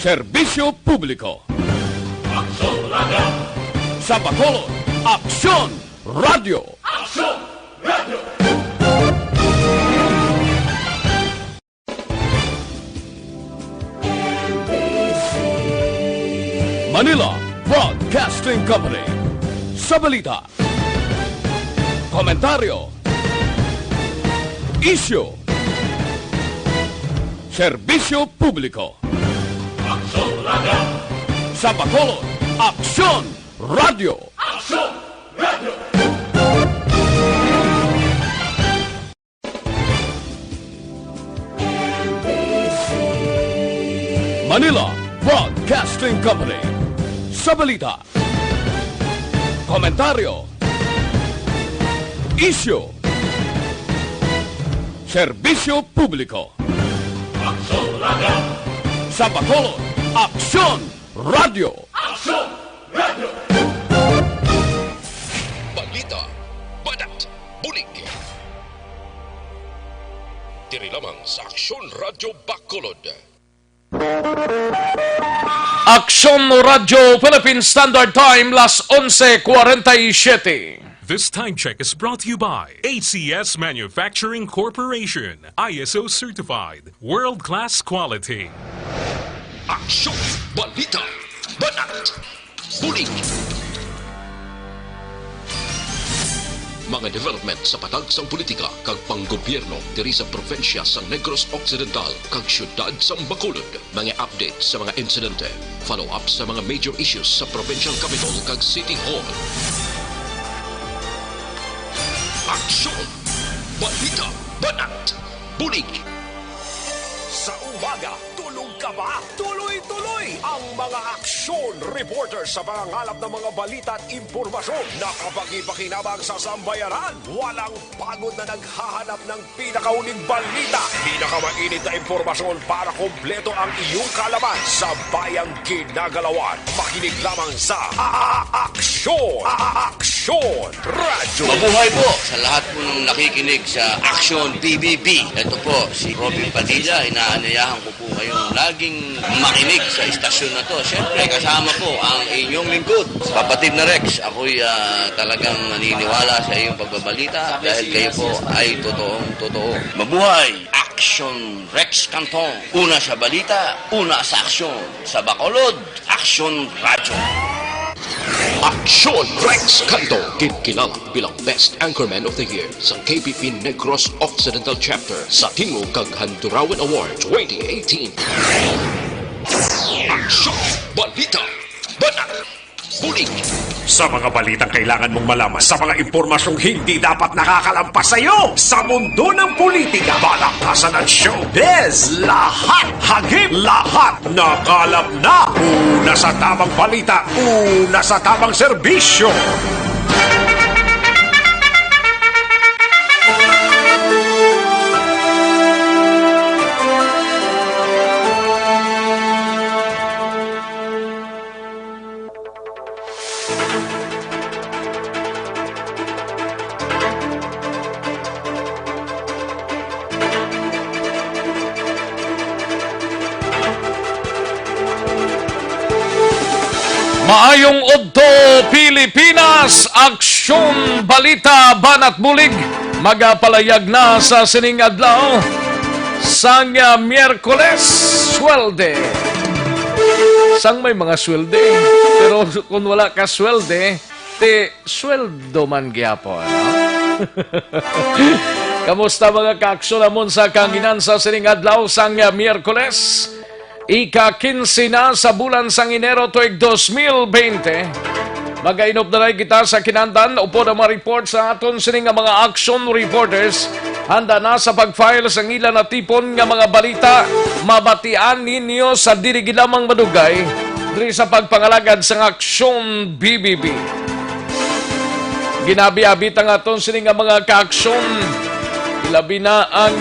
Serbisyo Publiko. Aksyon Radio! Sa Bacolod, Aksyon Radio. Aksyon Radio! Manila Broadcasting Company. Sa balita, komentaryo, isyu, serbisyo publiko. Aksyon Radio! Sa Bacolod, Aksyon Radio. Aksyon Radio! Manila Broadcasting Company. Sa balita, komentaryo, isyu, serbisyo publiko. Aksyon Radio! Sa Bacolod, Aksyon Radio. Aksyon Radio! Balita, badat, bulig. Diri lamang sa Aksyon Radio Bacolod. Aksyon Radio Philippine Standard Time, las 11:47. This time check is brought to you by ACS Manufacturing Corporation, ISO certified, world-class quality. Aksyon, balita, badat, bulig. Mga development sa patagsang politika kag panggobyerno diri sa probinsya sa Negros Occidental kag syudad sa Bacolod. Mga update sa mga insidente, follow up sa mga major issues sa provincial capital kag city hall. Aksyon, balita, banat, bulig. Sa umaga, tulog ka ba? Tuloy-tuloy ang mga aksyon reporters sa pangangalap ng mga balita at impormasyon na kapag-ipakinabang sa sambayaran. Walang pagod na naghahanap ng pinakauling balita, pinakamainit na impormasyon para kompleto ang iyong kalaman sa bayang kinagalawan. Makinig lamang sa Aksyon! Aksyon Radio! Mabuhay po sa lahat po ng nakikinig sa Aksyon PBB. Ito po si Robin Padilla. Inaanyayahan ko po kayong laging makinig sa istasyon na to. Siyempre, kasama po ang inyong lingkod. Kapatid na Rex, ako'y talagang naniniwala sa iyong pagbabalita dahil kayo po ay totoong-totoo. Mabuhay! Aksyon Rex Canton. Una sa balita, una sa aksyon. Sa Bacolod, Aksyon Radio. Aksyon Rex Canto, kilala bilang Best Anchorman of the Year sa KPP Negros Occidental Chapter sa Tingog kag Handurawan Award 2018. Aksyon, balita, banat, bulig. Sa mga balitang kailangan mong malaman, sa mga impormasyong hindi dapat nakakalampas sa iyo, sa mundo ng politika, balakasan at showbiz, lahat, hagip, lahat, nakalap na. Una sa tamang balita, una sa tamang serbisyo. Maayong Udto, Pilipinas, Aksyon, Balita, Banat, Bulig. Magapalayag na sa sining adlaw sang Miyerkules, sweldo. Sang may mga sweldo, pero kung wala ka sweldo, sweldo man gyapon. No? Kamusta mga kaaksyon namon sa kanginan sa sining adlaw sang Miyerkules? Ika-15 na sa bulan sang Enero tuig 2020. Mag-ainop na rin kita sa kinandan upo na ma-report sa aton sining nga mga action reporters. Handa na sa pag-file sa ilan na tipon nga mga balita. Mabatian ninyo sa diri lamang madugay diri sa pagpangalagad sa aksyon BBB. Ginabi-abit ang aton sining nga mga ka-aksyon. Ilabi na ang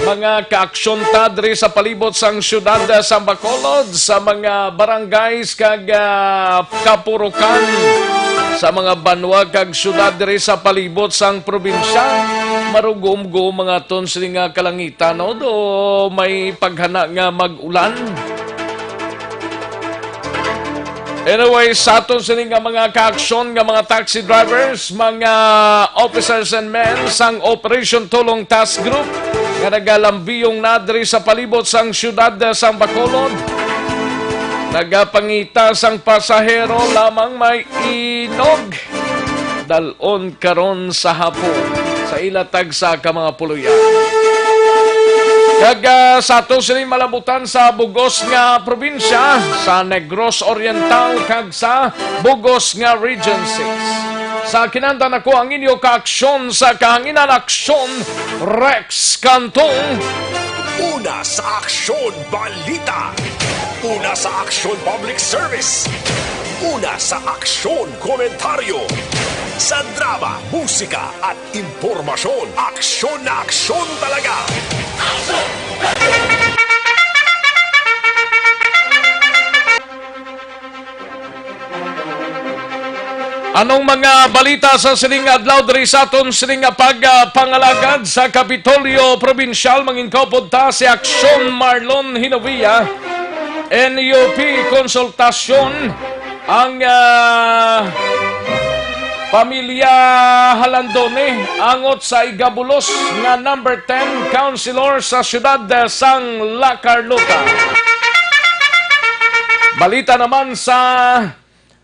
mga ka-aksyon tadri sa palibot sang syudad sa Bacolod, sa mga barangays kag kapurukan, sa mga banwa kag syudad diri sa palibot sang probinsya. Marugom-go mga ton sila nga kalangitan, no? Do may paghana nga mag-ulan. Anyway, sa aton sining nga mga kaaksyon nga mga taxi drivers, mga officers and men sang Operation Tulong Task Group nga nagalambiyong nadri sa palibot sang syudad sang Bacolod. Nagapangita sang pasahero lamang may inog. Dalon karon sa hapon sa ilatag sa ka mga puluyan. Kag sa ato sining malabutan sa Bugos nga probinsya, sa Negros Oriental kag sa Bugos nga Region 6. Sa kinandan ako ang inyo kaaksyon sa kahanginan aksyon, Rex Cantong. Una sa Aksyon Balita. Una sa Aksyon Public Service. Una sa Aksyon Komentaryo. Sa drama, musika at impormasyon, aksyon na aksyon talaga. Anong mga balita sa sining adlaw diri sa aton sining pagpangalagad sa Kapitolyo Provincial mangingkawpod ta si Aksyon Marlon Hinovia, NUP konsultasyon ang pamilya Halandone angot sa igabulos nga number 10 councilor sa siyudad sang La Carlota. Balita naman sa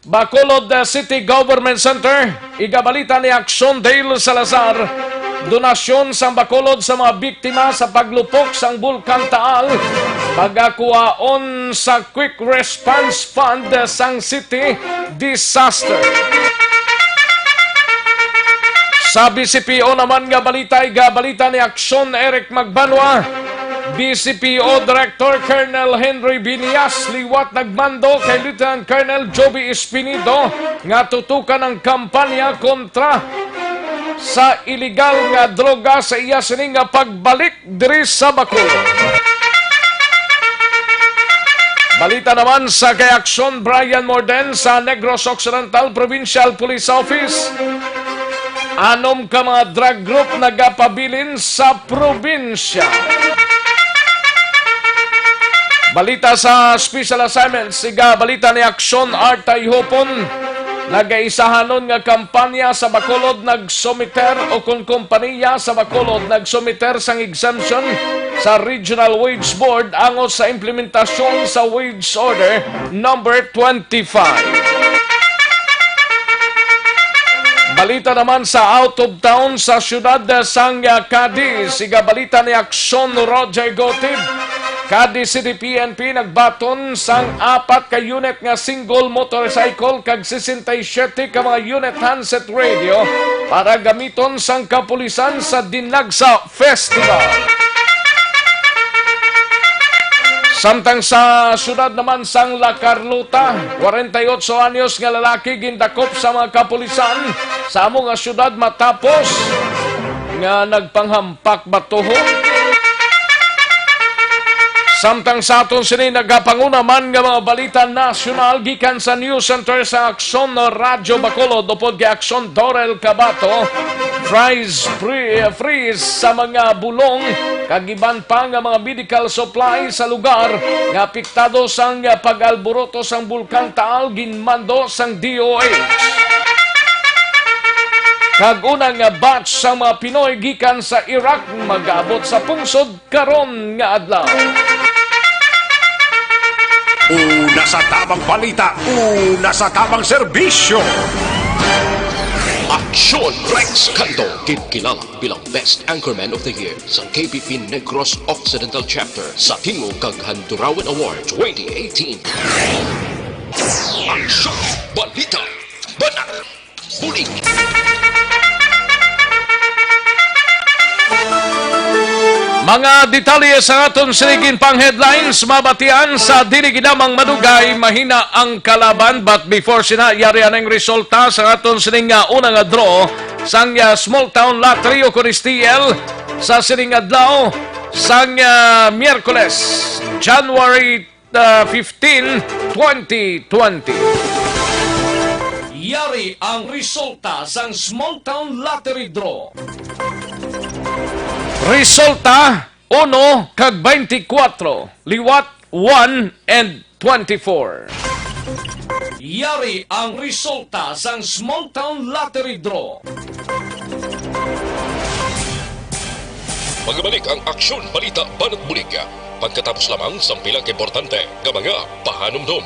Bacolod City Government Center, igabalita ni Aksyon Dale Salazar, donasyon sa Bacolod sa mga biktima sa paglupok sang Bulkan Taal, pagakuhaon sa Quick Response Fund sang City Disaster. Sa BCPO naman nga balita, igabalita ni Aksyon Eric Magbanwa, BCPO Director Colonel Henry Binias liwat nagmando kay Lieutenant Colonel Joby Espinido nga tutukan ang kampanya kontra sa illegal nga droga sa iya sining nga pagbalik diri sa Bacolod. Balita naman sa kay Aksyon Brian Morden sa Negros Occidental Provincial Police Office. Anom ka mga drug group nagapabilin sa probinsya. Balita sa Special Assignments, siga balita ni Aksyon Artay Hopon, nagaisahanon nga kampanya sa Bacolod nagsumiter o kung kompanya sa Bacolod nagsumiter sang exemption sa Regional Wage Board angot sa implementasyon sa Wage Order number 25. Balita naman sa out of town sa siyudad sang Cadiz, siga balita ni Aksyon Roger Gotib. Cadiz City PNP nagbaton sang 4 ka unit nga single motorcycle kag 67 ka mga unit handset radio para gamiton sang kapulisan sa Dinagsa Festival. Samtang sa syudad naman sang La Carlota, 48 anyos nga lalaki gindakop sa mga kapulisan sa among nga syudad matapos nga nagpanghampak batuho. Samtang sa aton sini nagapanguna man nga mga balita nasyonal gikan sa News Center sa Aksyon Radyo Bacolod upod kay Aksyon Dorel Cabato, freeze sa mga bulong kagiban pa nga mga medical supply sa lugar nga apektado sang pag-alburoto sang Bulkan Taal ginmando sang DOH. Kag-unang batch sa mga Pinoy gikan sa Iraq mag-abot sa pungsod karon nga adlaw. Una sa tamang balita, una sa tamang serbisyo. Aksyon Rex Canto, kilala bilang Best Anchorman of the Year sa KBP Negros Occidental Chapter sa Tingog kag Handurawan Award 2018. Aksyon Balita Banat Bulig. Mga detalye sa aton siligin pang headlines, mabatian sa diniginamang madugay, mahina ang kalaban. But before sinayari ang resulta sa aton siling unang draw sang Small Town Lottery o Coristiel sa siling adlaw sang Miyerkules, January 15, 2020. Yari ang resulta sang Small Town Lottery Draw. Resulta 1 kag 24, liwat 1 and 24. Yari ang resulta sang Small Town Lottery Draw. Magbalik ang aksyon balita banat bulig. Pagkatapos lamang sa pilang importante nga mga pahanumdum.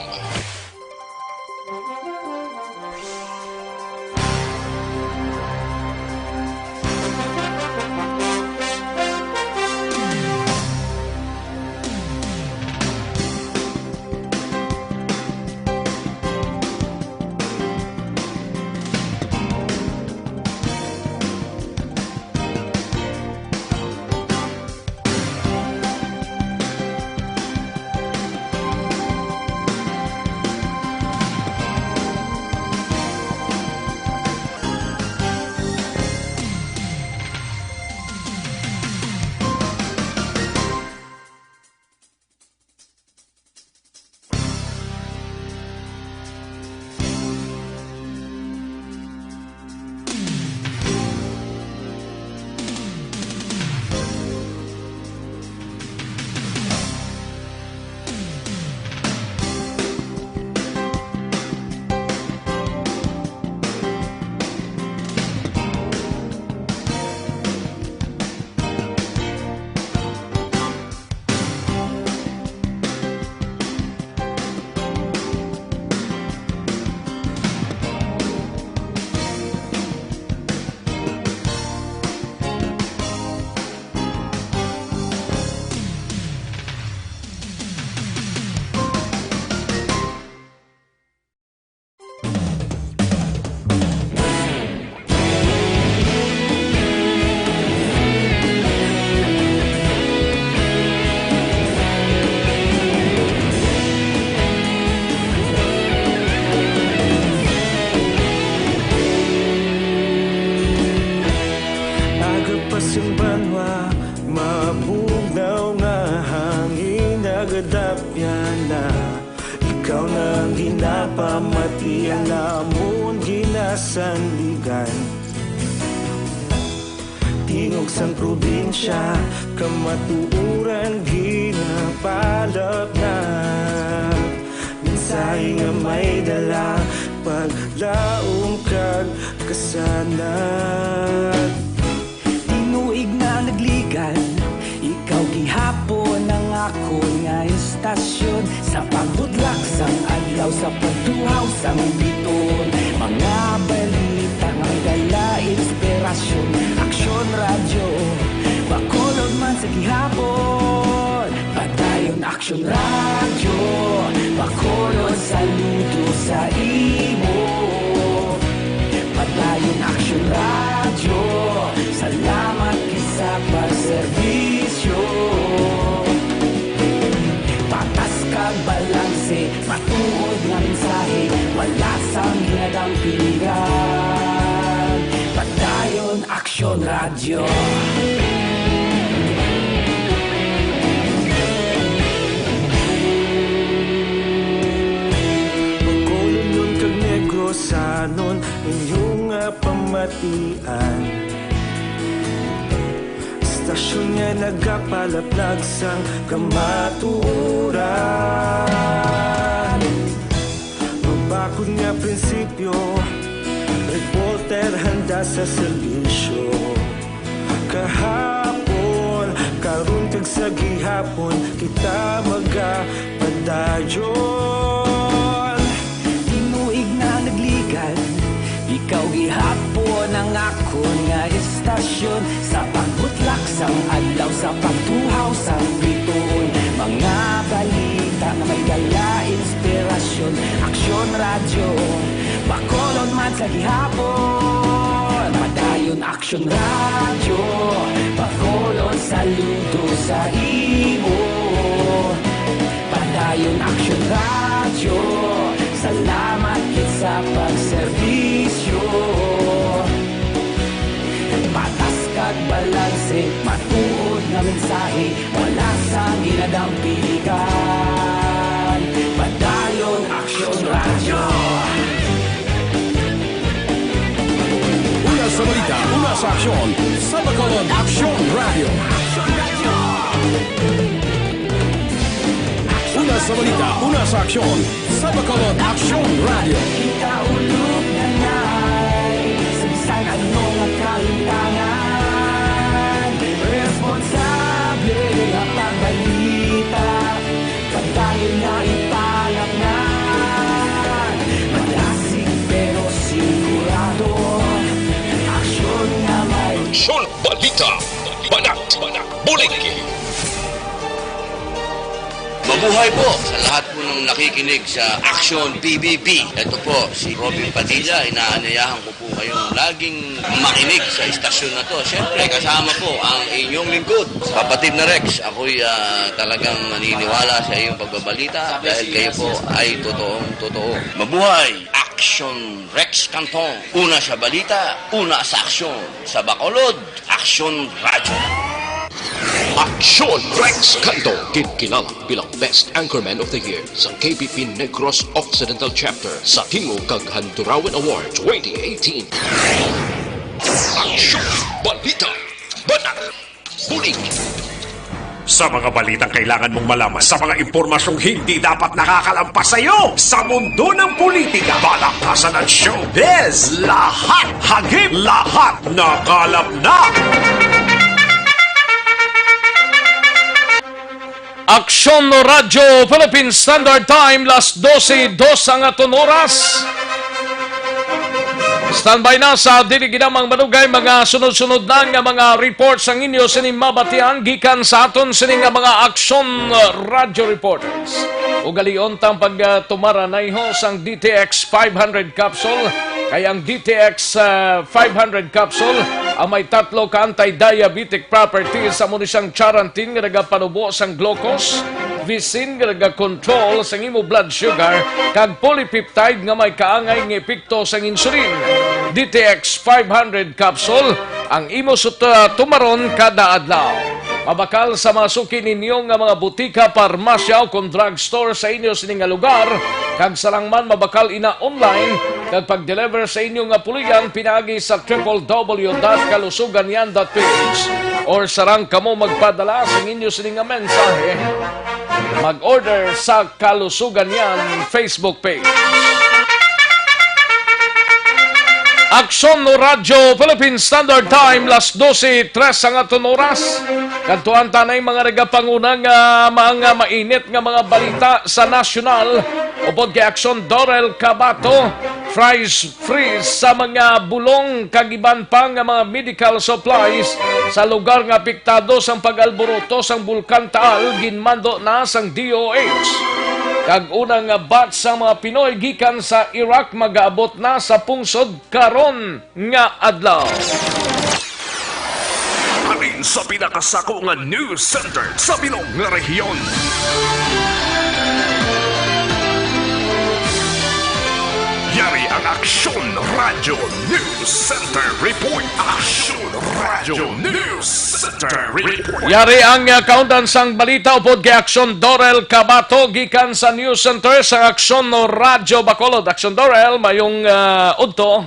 Banwa, mabugnaw nga hangin nagadapya na. Ikaw nang ginapamati ang namon ginasandigan. Tingog sang probinsya, kamatuuran ginapalap na. Mensahe nga may dala, paglaong kag kasanat. Tinuig na nagligan, ikaw gihapon ang ako nga istasyon. Sa pagbudlak sang adlaw, sa pagtuhaw sang biton. Mga balita nga may dala inspirasyon. Aksyon radyo, bakolod man sa gihapon. Padayon aksyon radyo, bakolod saludo sa imo. Padayon aksyon radyo, salamat sa pagserbisyo. Patas kag balanse, matuod nga mensahe, wala sang hinadang pilihan. Padayon aksyon radyo. Bacolod nun kag Negros sanon inyong pamatian. Stasyon nga nagapalaplag sang kamatuuran. Mabakod nga prinsipyo, reporter handa sa serbisyo. Kahapon, karon kag sa gihapon, kita magapadayon. Tinuig na nagligan, ikaw gihapon ang ako nga istasyon. Sa pagbutlak sang adlaw, sa pagtuhaw sang biton. Mga balita nga may dala inspirasyon. Aksyon radyo, bakolod man sa gihapon. Padayon aksyon radyo, bakolod saludo sa imo. Padayon aksyon radyo, salamat kit sa pagserbisyo. Patas kag balanse, matuod nga mensahe, wala sang hinadang pilihan. Padayon aksyon radyo. Una sa balita, una sa aksyon, sa Bacolod Aksyon Radio. Una sa balita, una sa aksyon, sa Bacolod Action Radio. Ikaulog na na'y sa bisan anong kalintangan. Responsable ang pagbalita, pagdahil na italak na. Malasig pero sigurado, aksyon na may Aksyon Balita. Banat. Bulig. Mabuhay po sa lahat po ng nakikinig sa Action PBB. Ito po si Robin Padilla. Inaanyayahan ko po kayong laging makinig sa istasyon na to. Siyempre, kasama po ang inyong lingkod. Kapatid na Rex, ako'y talagang naniniwala sa iyong pagbabalita dahil kayo po ay totoong-totoo. Mabuhay! Action Rex Canton. Una sa balita, una sa aksyon. Sa Bacolod, Action Radio. Aksyon Rex Canto, kinilala bilang Best Anchorman of the Year sa KBP Negros Occidental Chapter sa Tingog kag Handurawan Award 2018. Aksyon Balita. Banat. Bulig. Sa mga balitang kailangan mong malaman, sa mga impormasyong hindi dapat nakakalampas sa iyo, sa mundo ng politika, balakasan at showbiz, lahat hagip, lahat nakalap na! Aksyon Radyo Philippine Standard Time, las 12:02 ang aton oras. Standby na sa dili ginamang manugay mga sunod-sunod na nga mga reports ang inyo sining mabatian gikan sa aton sining nga mga Aksyon Radio reporters. Ugalion tang pagtumara na iho sang DTX 500 capsule kay ang DTX 500 capsule ang may 3 ka anti-diabetic properties sa muna siyang charantin nga nagapanubo sang glucose, visin nga nagakontrol sang imo blood sugar, kag polypeptide nga may kaangay nga epekto sang insulin. DTX 500 capsule ang imo tumaron kada adlaw. Mabakal sa masuki ninyo nga mga butika, parmasya o kung drugstore sa inyo sining nga lugar, kag salangman mabakal ina online, kag pag-deliver sa inyo nga puligan pinagi sa www.kalusuganyan.ph or sarang kamo magpadala sa inyo sining nga mensahe, mag-order sa Kalusugan Yan Facebook page. Aksyon no Radyo Philippine Standard Time, las 12:03 ang aton oras. Kantuan tanay mga nagapangunang mga mainit nga mga balita sa nasyonal. Upod kay Aksyon Dorel Cabato, fries freeze sa mga bulong kagiban pa nga mga medical supplies sa lugar nga apektado sang pag-alboroto sang Bulkan Taal, ginmando na sang DOH. Kag unang batch sa mga Pinoy gikan sa Iraq magaabot na sa pungsod karon nga adlaw. Alin sa pinakasako nga news center sa bilong nga rehiyon. Yari ang Aksyon Radio News Center Report. Aksyon Radio News Center Report. Yari ang kauntan sang balita upod kay Aksyon Dorel Cabato gikan sa News Center sa Aksyon no Radyo Bacolod. Aksyon Dorel, mayong udto.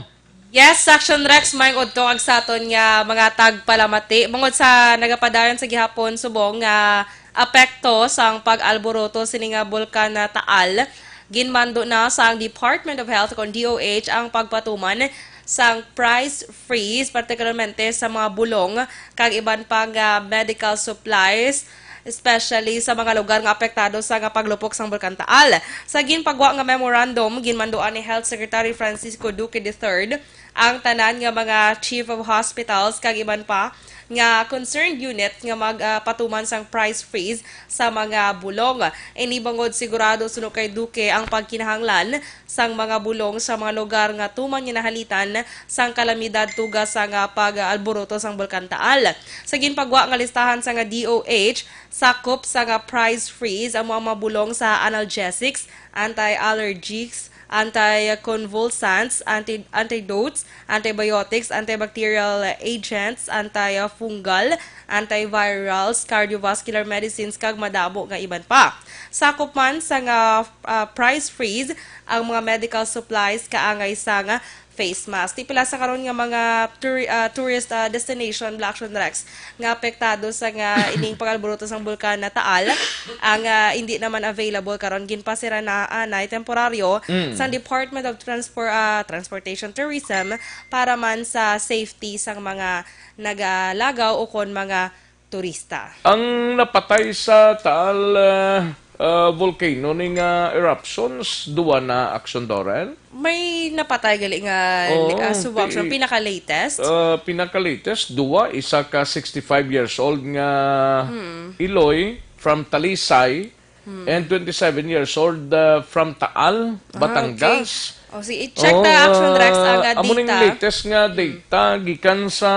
Yes, Action Rex, may udto ang saton nga mga tagpalamati. Bungod sa nagapadayon sa gihapon subong nga apekto sang pag-alboroto sini nga bulkan na Taal. Ginmando na sa Department of Health kon DOH ang pagpatuman sang price freeze, particularmente sa mga bulong kag iban pang medical supplies, especially sa mga lugar nga apektado sa nga paglupok sang Bulkan Taal. Sa ginpagwa nga memorandum, ginmandoan ni Health Secretary Francisco Duque III ang tanan nga mga chief of hospitals kag iban pa nga concerned unit nga magpatuman sang price freeze sa mga bulong. Inibangod sigurado suno kay Duque ang pagkinahanglan sang mga bulong sa mga lugar nga tuman niya nahalitan sang kalamidad tugas sa nga pag-alboroto sang Bulkan Taal. Sa ginpagwa nga listahan sa nga DOH, sakop sa nga price freeze ang mga bulong sa analgesics, anti-allergics, anti-convulsants, antidotes, antibiotics, antibacterial agents, antifungal, antivirals, cardiovascular medicines, kag madamo nga iban pa. Sakop man sa nga price freeze ang mga medical supplies kaangay sa nga face mask. Tipila sa karon nga mga tourist destination Black Action Rex nga apektado sa nga ining pag-alboruto sang bulkan na Taal ang hindi naman available karon ginpasira na anay temporaryo sa Department of Transportation Tourism para man sa safety sang mga nagalagaw o kon mga turista. Ang napatay sa Taal volcano ning eruptions, duwa na aksyon Dorel? May napatay gali nga subwaction pinaka-latest. Pinaka-latest, duwa, isa ka 65 years old nga Iloy from Talisay and 27 years old from Taal, Batangas. Okay. O sige, i-check ta Action Rex ang Amo ning data. latest nga data gikan sa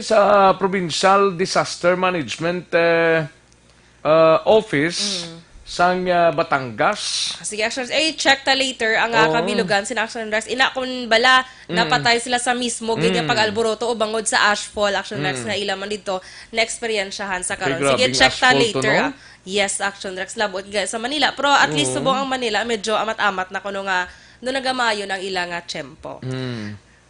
sa Provincial Disaster Management Office sang Batangas. Sige, Action Rex. Check ta later ang kabilugan sin Action Rex. Ina kun bala napatay sila sa mismo ganyan pag-alboroto o bangod sa ashfall Action Rex nga ila man dito na eksperyensyahan sa karon. Kay Sige, grabing check ta asphalt to, later. no? Yes, Action Rex labot sa Manila. Pero at least subong ang Manila medyo amat-amat na kuno nga no nagamayo ng ilang tiyempo.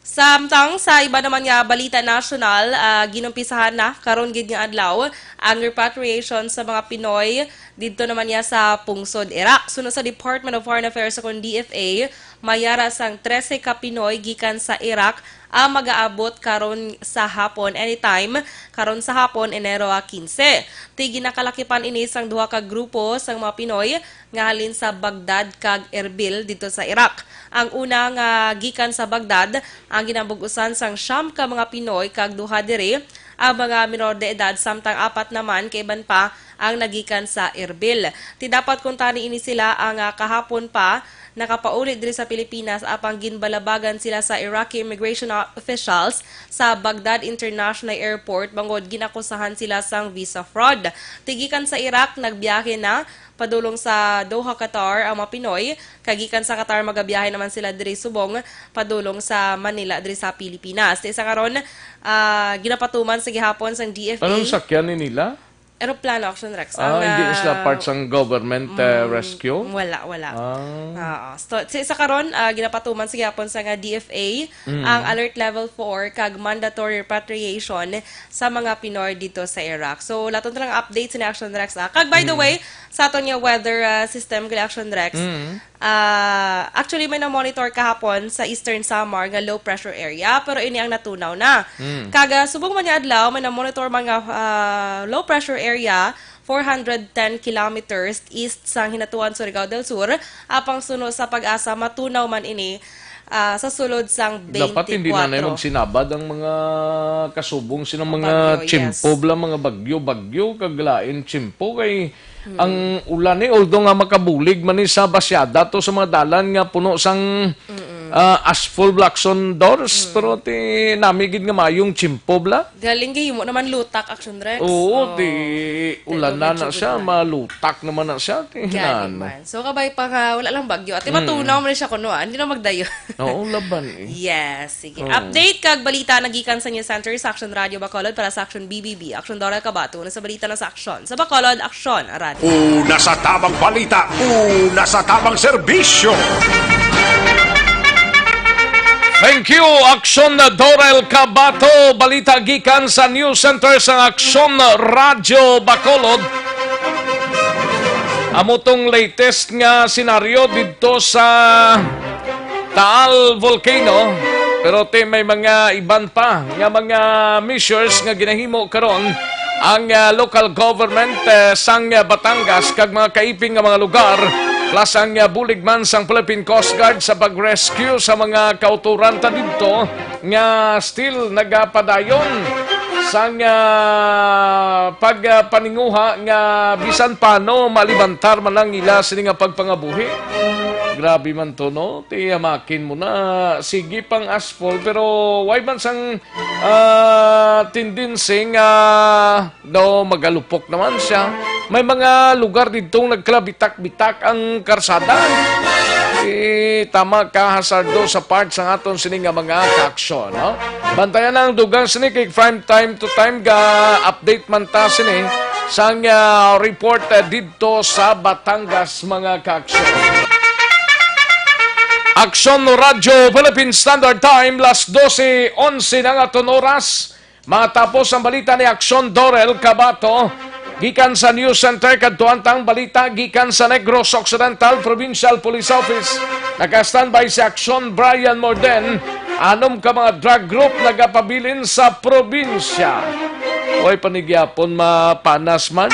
Samtang sa iba naman nga balita national, ginumpisahan na karon gid nga adlaw ang repatriation sa mga Pinoy didto naman niya sa pungsod Iraq. Sunod sa Department of Foreign Affairs sa DFA, mayara sang 13 ka Pinoy gikan sa Iraq ang mag-aabot karon sa hapon anytime karon sa hapon Enero 15. Tigi nakalakipan ini sang duha ka grupo sang mga Pinoy nga halin sa Baghdad kag Erbil dito sa Iraq. Ang una nga gikan sa Baghdad ang ginabug-usan sang siyam ka mga Pinoy kag duha diri ang mga minor de edad samtang apat naman kay iban pa ang nagikan sa Erbil. Ti dapat kuntani ini sila ang kahapon pa nakapaulit diri sa Pilipinas apang ginbalabagan sila sa Iraqi immigration officials sa Baghdad International Airport bangod ginakusahan sila sang visa fraud. Tigikan sa Iraq nagbiyahe na padulong sa Doha, Qatar ang mga Pinoy. Kagikan sa Qatar magabiyahe naman sila diri subong padulong sa Manila diri sa Pilipinas. Isa karon ginapatuman sa gihapon sang DFA. Anong sakyan ni nila? Aeroplano Action Rex. Hindi sila part ng government rescue? Wala. So, sa karon ginapatuman sa gihapon sa nga DFA ang alert level 4 kag mandatory repatriation sa mga Pinoy dito sa Iraq. So, laton lang updates ni Action Rex. Kag by the way, sa aton nga weather system kay Action Rex, actually may na-monitor kahapon sa Eastern Samar nga low pressure area pero ini ang natunaw na. Kaga subong man niya adlaw may na-monitor mga low pressure area 410 kilometers east sa Hinatuan, Surigao del Sur. Apang suno sa pag-asa matunaw man ini sa sulod sang 24. Dapat hindi na magsinabad ang mga kasubong sinang mga Bagyo, tsimpo bla mga bagyo kaglain tsimpo kay ang ulan although nga makabulig man ni sa basyada to sa mga dalan nga puno sang asphalt blocks doors pero ti namigid nga mayong tsimpo bla. Galing kayo mo naman lutak Action Rex. Oo, ulan na siya, malutak naman na siya. Galing man. So kabay pa ka, wala lang bagyo. At matunaw mo na siya kuno, hindi na magdayo. Oo, laban eh. Yes, sige. Update kag balita nagikan sa News Center sa Action Radio Bacolod para sa Action BBB. Action Dora Cabato na sa balita na sa Action. Sa Bacolod, Action Radio. Una sa tamang balita, una sa tamang serbisyo. Thank you, Action Dorel Cabato. Balita gikan sa News Center sa Action Radio Bacolod. Amo tong latest nga senaryo dito sa Taal Volcano. Pero may mga iban pa nga mga measures nga ginahimo karon ang local government sang Batangas kag mga kaiping nga mga lugar plus ang buligman sang Philippine Coast Guard sa pag-rescue sa mga kauturan ta dito nga still nagapadayon sang pagpaninguha nga bisan paano malibantar man lang ila sini nga pagpangabuhi. Grabe man to, no? Tiyamakin mo na. Sige pang asphalt, pero why man sang tendency daw magalupok naman siya. May mga lugar dito nagkalabitak-bitak ang karsada. Tama ka, hasardo sa part sa aton sini nga mga ka-aksyon, no? Bantayan ang dugang sini kay from time to time ga update man ta sini sang report dito sa Batangas mga ka-aksyon. Aksyon no Radyo Philippine Standard Time, las 12:11 na nga oras. Matapos ang balita ni Aksyon Dorel Cabato, gikan sa News Center kadtuantang balita gikan sa Negros Occidental Provincial Police Office. Naka-standby si Aksyon Brian Morden, anom ka mga drug group nagapabilin sa probinsya. Oy, panigyapon mapanas man.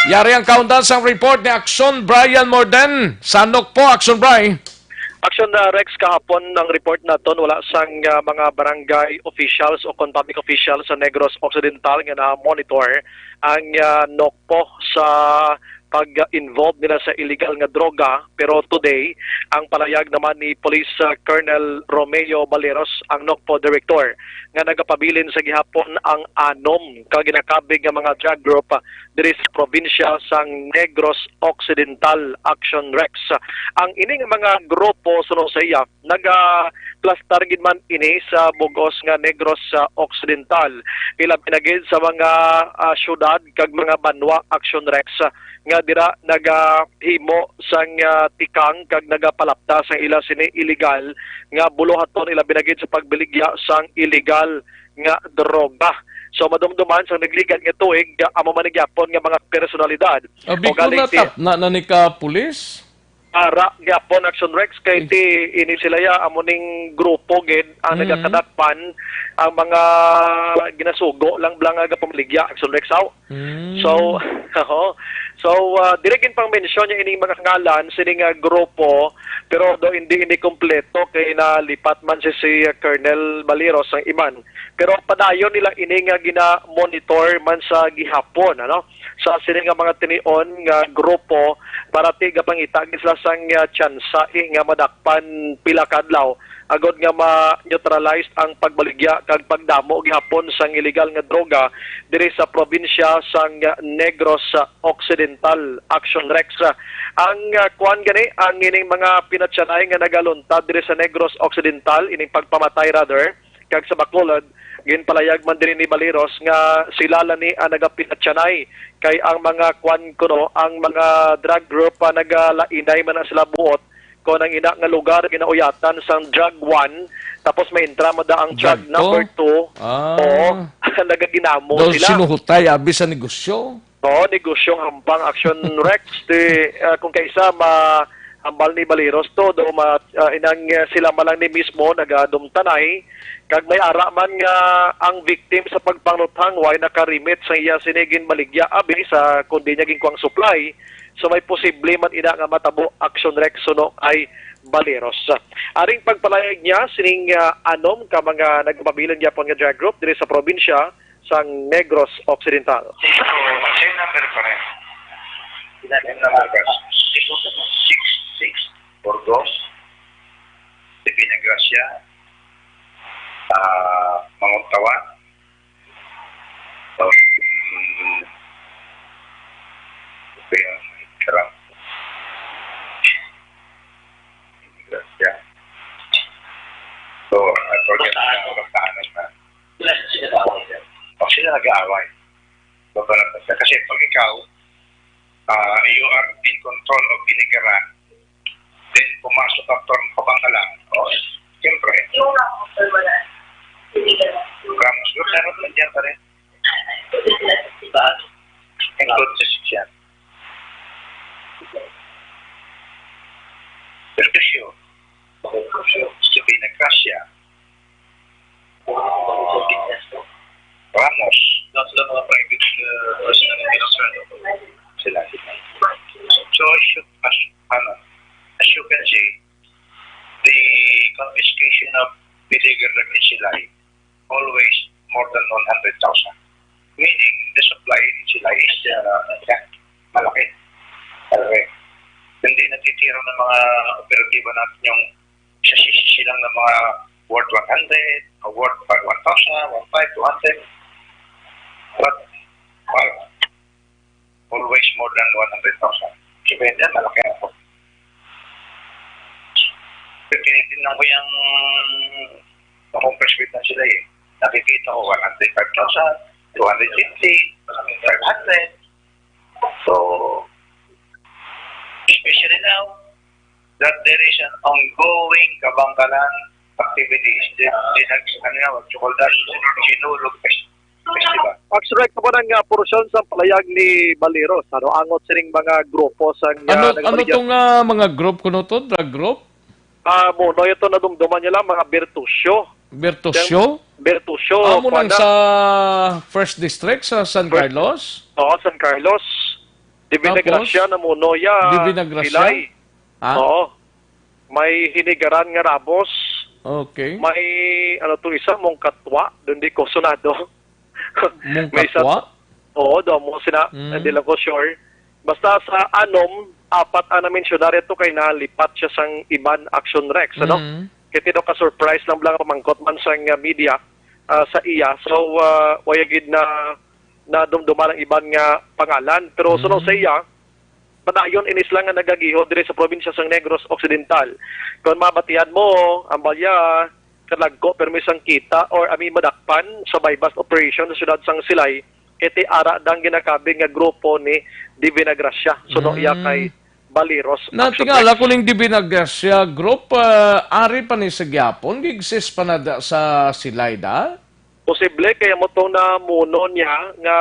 Yari ang countdown sa report ni Aksyon Brian Morden. Sanok po, Aksyon Brian. Action na Rex, kahapon ng report na to wala sang mga barangay officials o public officials sa Negros Occidental nga na-monitor ang NOCPO sa pag-involve nila sa illegal nga droga. Pero today, ang palayag naman ni Police Colonel Romeo Baleros, ang NOCPO Director, nga nagapabilin sa gihapon ang anom kaginakabig nga mga drug group diri sa probinsya sang Negros Occidental Action Rex. Ang ining mga grupo suno sa iya naga-plastar gid man ini sa bugos nga Negros Occidental. Ila pinagid sa mga syudad kag mga banwa Action Rex nga dira nagahimo sang tikang kag nagapalapta sang ila sini illegal nga bulohaton ila binagid sa pagbiligya sang illegal nga droga. So madumduman sa nagligan nga tuig amo manigyapon nga mga personalidad Abi ko na ni ka pulis? Para gyapon Action Rex kay ti ini sila ya amo ning grupo gid ang nagakadakpan ang mga ginasugo lang nga pamaligya Action Rex aw. So dirigin pang mention niya ining mga ngalan sining grupo pero do hindi kompleto kay nalipat man si Colonel Baleros ang iman. Pero padayon nila ini nga gina-monitor man sa gihapon sa sining mga tinion nga grupo para tiga pangita sila sang tsansa nga madakpan pila kadlaw agod nga ma-neutralize ang pagbaligya kag pagdamo gihapon sang illegal nga droga diri sa probinsya sang Negros Occidental Action Rex. Ang kuan gani ang ining mga pinatsanay nga nagaluntad diri sa Negros Occidental ining pagpamatay rather kag sa Bacolod ginpalayag man diri ni Baleros nga sila lani ang nagapinatsanay kay ang mga kuan kuno ang mga drug group nagalainay man na sila buot ko nang ina nga lugar ginauyatan sang drug 1 tapos may entra mo da ang drug number 2 o nagaginamo Dol sila sinuhutay abi sa negosyo. negosyong hampang Action Rex kung kaisa hambal ni Baleros to do inang sila malang ni mismo nagadumtanay kag may ara man nga ang victim sa pagpanguthang way nakarimit sa iya sinigin baligya abi sa kundi niya ginkuang supply. So may posible man ina nga matabo Action Rex suno ay Baleros. Aring pagpalayag niya sining anom ka mga nagpabilan gyapon nga drug group diri sa probinsya sang Negros Occidental. Same number pa rin. Same number. 6 Burgos, Divina Gracia, Manguntawan, Karang, Gracia. So, project na magtahanan na. Pag sila nag-aaway. Kasi pag ikaw, you are in control of Binigara, then pumasok ang turn kabangalan, siyempre, Ramos, meron lang dyan pa rin. Include sa siya. Pertusyo, Sabina Gracia, Ramos, sila mga private sila. So, as you can see, the confiscation of illegal drug in Silay always more than 100,000. Meaning, the supply in Silay is malaki. Okay. Hindi natitira ng mga operatiba natin yung silang ng mga worth 100, or worth 1,000, 1,500, 200. But, always more than 100,000. Depende, malaki ako. Tinitingnan ko yung compress weight na sila eh. Nakikita ko 105,000, 250, 500. So, especially now, that there is an ongoing kabangkalan activities. Sinulog Festival. Actually, ka po ng porosyon sa palayag ni Baliros. Ano, angot sining mga grupo sa Ano tong mga group kuno to? Drug group? Muno ito na dumduman nila mga Bertusyo. Bertosyo? Bertusyo. Amo nang sa First District sa San Carlos? Oo, San Carlos. Divina Tapos? Gracia na Munoya. Divina Gracia? Pilay. Ah? Oo. May hinigaran nga Rabos. Okay. May ano to isa mong katwa. Doon di ko sunado. Mong May isa- katwa? Oo, doon mo sina. Hindi lang ko sure. Basta sa anom, apat namin siya ito kay nalipat siya sang Iban Action Rex. Ano? Kaya tino ka-surprise lang pamangkot man sa media sa iya. So, wayagid na dumduman ang iban nga pangalan. Pero sunod sa iya, padayon inis lang nga nagagiho dire sa probinsya sang Negros Occidental. Kung mabatihan mo, ang balya, kalagko, permisang kita, or ami madakpan sa bypass operation sa syudad sang Silay, iti ara dang ginakabing nga grupo ni Divina Gracia. Suno iya kay Baliros. Natingala ko ning Divina Gracia group, ari pa ni sa Gyapon, gigsis pa na sa Silayda? Posible kaya mo to na muno niya nga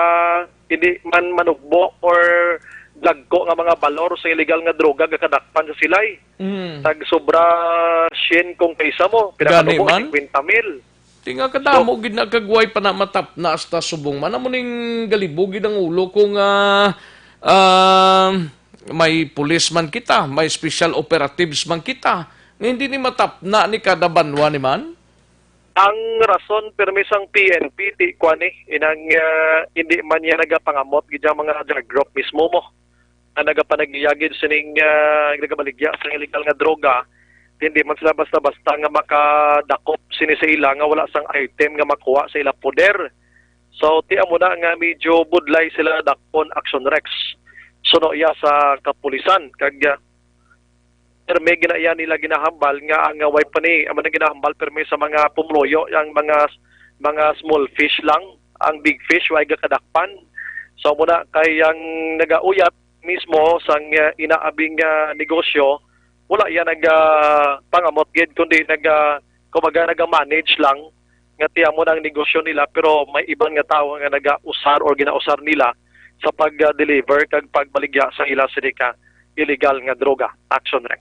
hindi man manugbo or dagko nga mga balor sa illegal nga droga nga kadakpan sa Silay. Tag sobra shin kung kaysa mo. Pinakanubo, Gani man? 50,000. Tinga kadamo gid na kagway pa na matap na hasta subong man amo ning galibugid ang ulo kung may policeman kita, may special operatives man kita. Nga hindi ni matap na ni kada banwa ni man. Ang rason permisang PNP ti kwani inang hindi man niya nagapangamot gid ang mga drug group mismo mo. Ang nagapanagiyagid sining nagabaligya sa illegal nga droga. Hindi man sila basta-basta nga makadakop sini sa ila nga wala sang item nga makuha sa ila poder. So ti amo na nga medyo budlay sila dakpon Action Rex. Suno iya sa kapulisan kag perme ginaya nila ginahambal nga ang way pa ni amo na ginahambal perme sa mga pumloyo ang mga small fish lang, ang big fish way kadakpan. So muna kay ang nagauyat mismo sang inaabing negosyo wala yan pangamot gid kundi kumaga naga-manage lang nga tiya mo ng negosyo nila pero may ibang nga tao nga naga-usar or ginausar nila sa pag-deliver kag pagbaligya sa ila sidika illegal nga droga. Action Rex.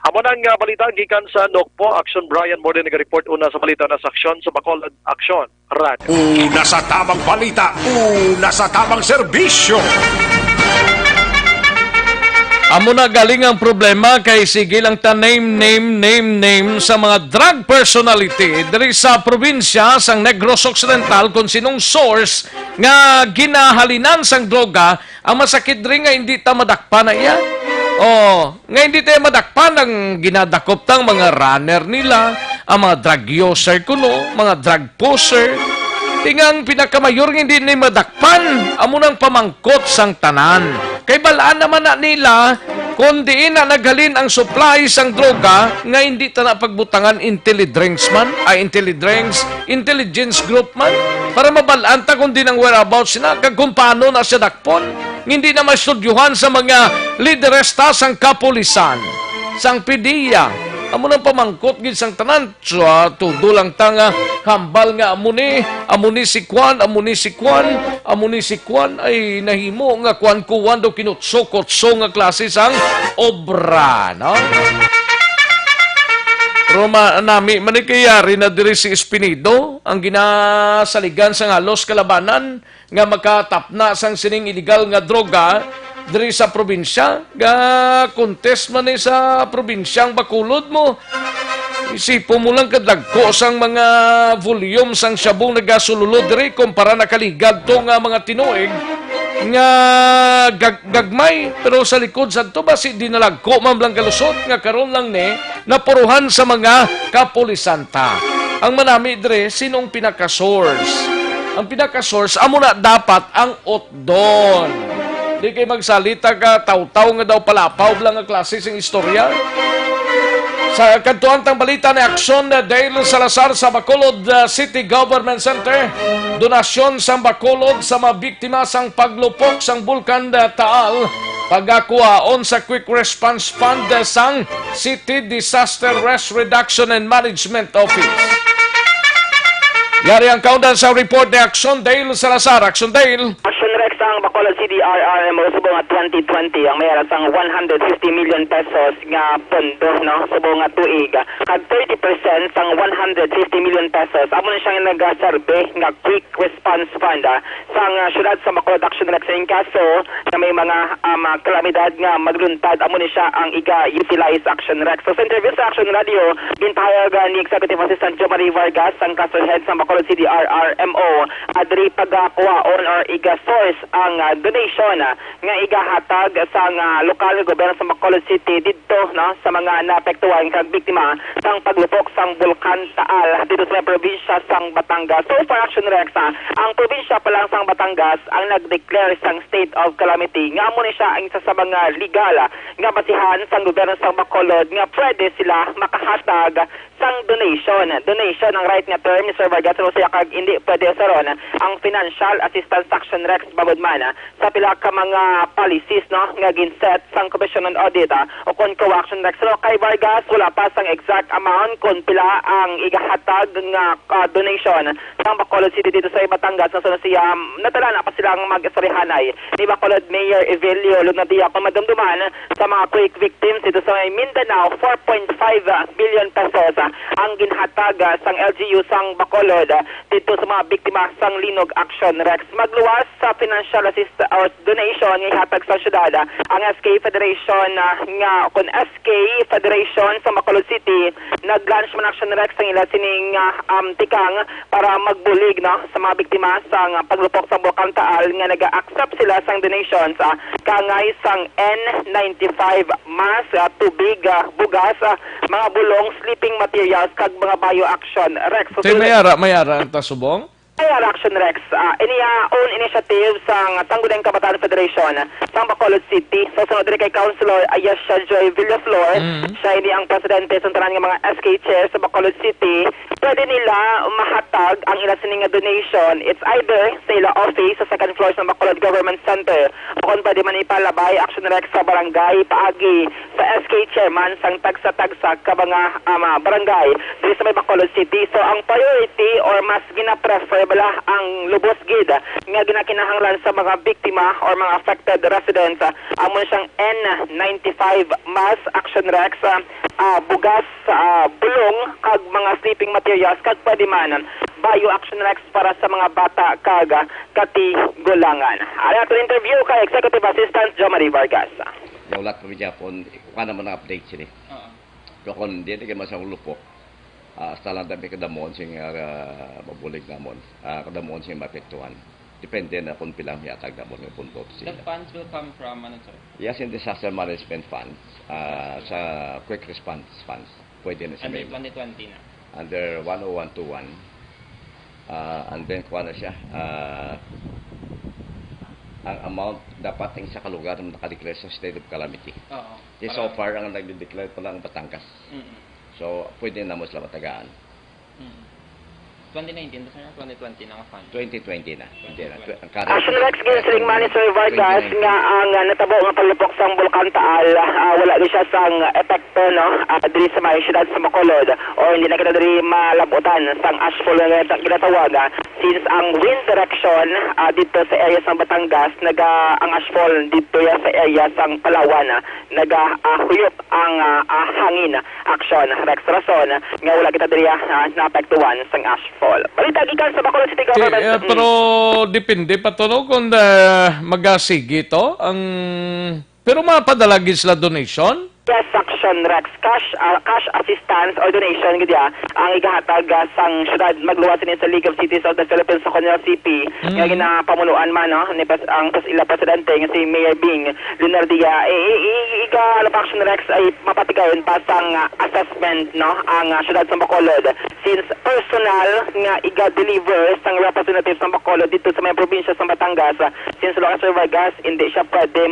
Amo nang balita gikan sa Nokpo Action Brian Morden nag-report una sa balita na sa aksyon sa Bacolod Action Radio. Una sa tamang balita, una sa tamang serbisyo. Amo na galing ang problema kay sige lang ta name sa mga drug personality diri sa probinsya sang Negros Occidental kung sinong source nga ginahalinan sang droga ang masakit rin nga hindi ta madakpan na iya. Nga hindi tayo madakpan ang ginadakop tang mga runner nila, ang mga drug user kuno, mga drug poser. Tingang pinakamayor nga hindi ni madakpan, amo nang pamangkot sang tanan. Kay balaan naman na nila, kundi na naghalin ang supply sang droga nga hindi ta na pagbutangan intelligence group man para mabalaan ta kundi ng whereabouts na kag kung paano na siya dakpon. Hindi na mastudyuhan sa mga lideresta sang kapulisan, sang PDEA. Amo nang pamangkot gid sang tanan. Tudo lang tanga hambal nga amo ni si Kwan ay nahimo nga kuan do kinutsokotso nga klase sang obra, no? Roma nami manikayari na diri si Espinido ang ginasaligan sa halos kalabanan nga makatapna sang sining illegal nga droga diri sa probinsya, ga contest man sa probinsyang Bacolod mo. Isipo mo lang kadagko sang mga volume sang syabong nagasululod diri kumpara nakaligad to nga mga tinuig nga gagmay pero sa likod sadto basi dinalagko man lang kalusot nga karon lang ni napuruhan sa mga kapulisanta. Ang manami diri sinong pinaka-source? Ang pinaka-source amo na dapat ang otdon. Di kay magsalita ka, taw-taw nga daw palapaw lang nga klase sing istorya. Sa kantuan tang balita ni Aksyon Dale Salazar sa Bacolod City Government Center, donasyon sa Bacolod sa mga biktima sang paglupok sang Bulkan Taal, pagkakuhaon sa Quick Response Fund sang City Disaster Risk Reduction and Management Office. Yari ang countdown sa report ni Aksyon Dale Salazar. Aksyon Dale. Action Rex ang Bacolod City RRMO subong nga 2020 ang mayroon sang 150 million pesos nga pondo no subong nga tuig kag 30% sang 150 million pesos amo na siyang nagaserbe nga quick response fund sang syudad sa Bacolod. Action Rex in kaso na may mga kalamidad nga magluntad amo ni siya ang iga-utilize. Action Rex. So sa interview sa Action Radio gintahayag ni Executive Assistant Joe Marie Vargas ang kaso head sa Bacolod City RRMO adri pagkuhaon or iga-source ang donation nga igahatag sa lokal gobyerno sa Bacolod City didto no sa mga naapektuhan kag biktima sang paglupok sang Bulkan Taal dito sa probinsya sang Batangas. So for Action Rex, ang probinsya pa lang sang Batangas ang nag-declare sang state of calamity nga amo ni siya ang isa sa mga legal nga basihan sang gobyerno sa Bacolod nga pwede sila makahatag sang donation ang right nga term ni Sir Vargas so siya kag hindi pwede sa ron ang financial assistance. Action Rex bagod man sa pila ka mga policies no nga ginset sang Commission on Audit o kon ko Action Rex. So kay Vargas wala pa sang exact amount kon pila ang igahatag nga donation sang Bacolod City dito sa Batangas na so siya natala na pa silang mag-sarihanay ni Bacolod Mayor Evelio Lunadia kung madumduman sa mga quick victims dito sa Mindanao. 4.5 billion pesos ang ginhatag sang LGU sang Bacolod dito sa mga biktima sang Linog. Action Rex. Magluwas sa financial assistance or donation nga ihatag sa syudad ang SK Federation nga kon SK Federation sa Bacolod City nag-launch man Action Rex ang ila sining tikang para magbulig no sa mga biktima sang paglupok sa Bulkan Taal nga naga-accept sila sang donations kangay sang N95 mask, tubig, bugas, mga bulong, sleeping materials kag mga bio. Action Rex. So, mayara ang tasubong? Action Rex, iniya own initiative sang Sangguniang Kabataan Federation sang Bacolod City. So sunod rin kay Councilor Ayesha Joy Villaflor, siya ini ang presidente sa tanan ng mga SK chair sa Bacolod City. Pwede nila mahatag ang ila sining donation. It's either sa ila office sa second floor sa Bacolod Government Center o kung pwede man ipalabay Action Rex sa barangay paagi sa SK chairman sang tagsa-tagsa ka mga barangay dito sa may Bacolod City. So ang priority or mas gina-prefer bala ang lubos gid nga ginakinahanglan sa mga biktima or mga affected residents amon siyang N95 mask. Action Rex, bugas, bulong kag mga sleeping materials kag pwede man bio. Action Rex para sa mga bata kag katigulangan. Ari ato interview kay Executive Assistant Joe Marie Vargas. Daulat kami Japon kuha naman ang update sini dokon di kay masang lupok setelah dami kadamon sing mabulig namon kadamon sing mapektuhan depende na kung pilang hiatag namon ng punto sila. The funds will come from ano sir? Yes, in disaster management funds sa quick response funds pwede na siya under 2020 na under 10121 and then kuha na siya ang amount dapat ang sa kalugar na nakadeclare sa state of calamity. So far ang nag-declare pa lang Batangas. So, pwede na mo sila matagaan. 2019, sir? 2020 na nga fund? 2020 na. Action Rex, Ginsiling Manager Vargas, nga ang natabo nga paglupok sa Bulkan Taal, wala din siya sang epekto, no? Dili sa mga syudad sa Bacolod, o hindi na kita dili malabutan sang ashfall nga ginatawag, since ang wind direction dito sa area sa Batangas, ang ashfall dito sa area sa Palawan, nagahuyop ang hangin. Action Rex, rason nga wala kita dili naapektuhan sang ashfall. Balita gikan sa Bacolod City Government. Pero depende pa to no kung magasigi to ang pero mapadalagi sila donation. Yes, Action Rex, cash assistance or donation gudya ang igahatag sang syudad magluwas ni sa League of Cities of the Philippines sa Conel CP nga ginapamunuan man no ni ang ila presidente nga si Mayor Bing Lunardia ka Action Rex ay mapatigayon pa sang assessment no ang syudad sa Bacolod since personal nga iga-deliver sang representatives ng Bacolod dito sa may probinsya sa Batangas since Lucas Vargas hindi siya pwede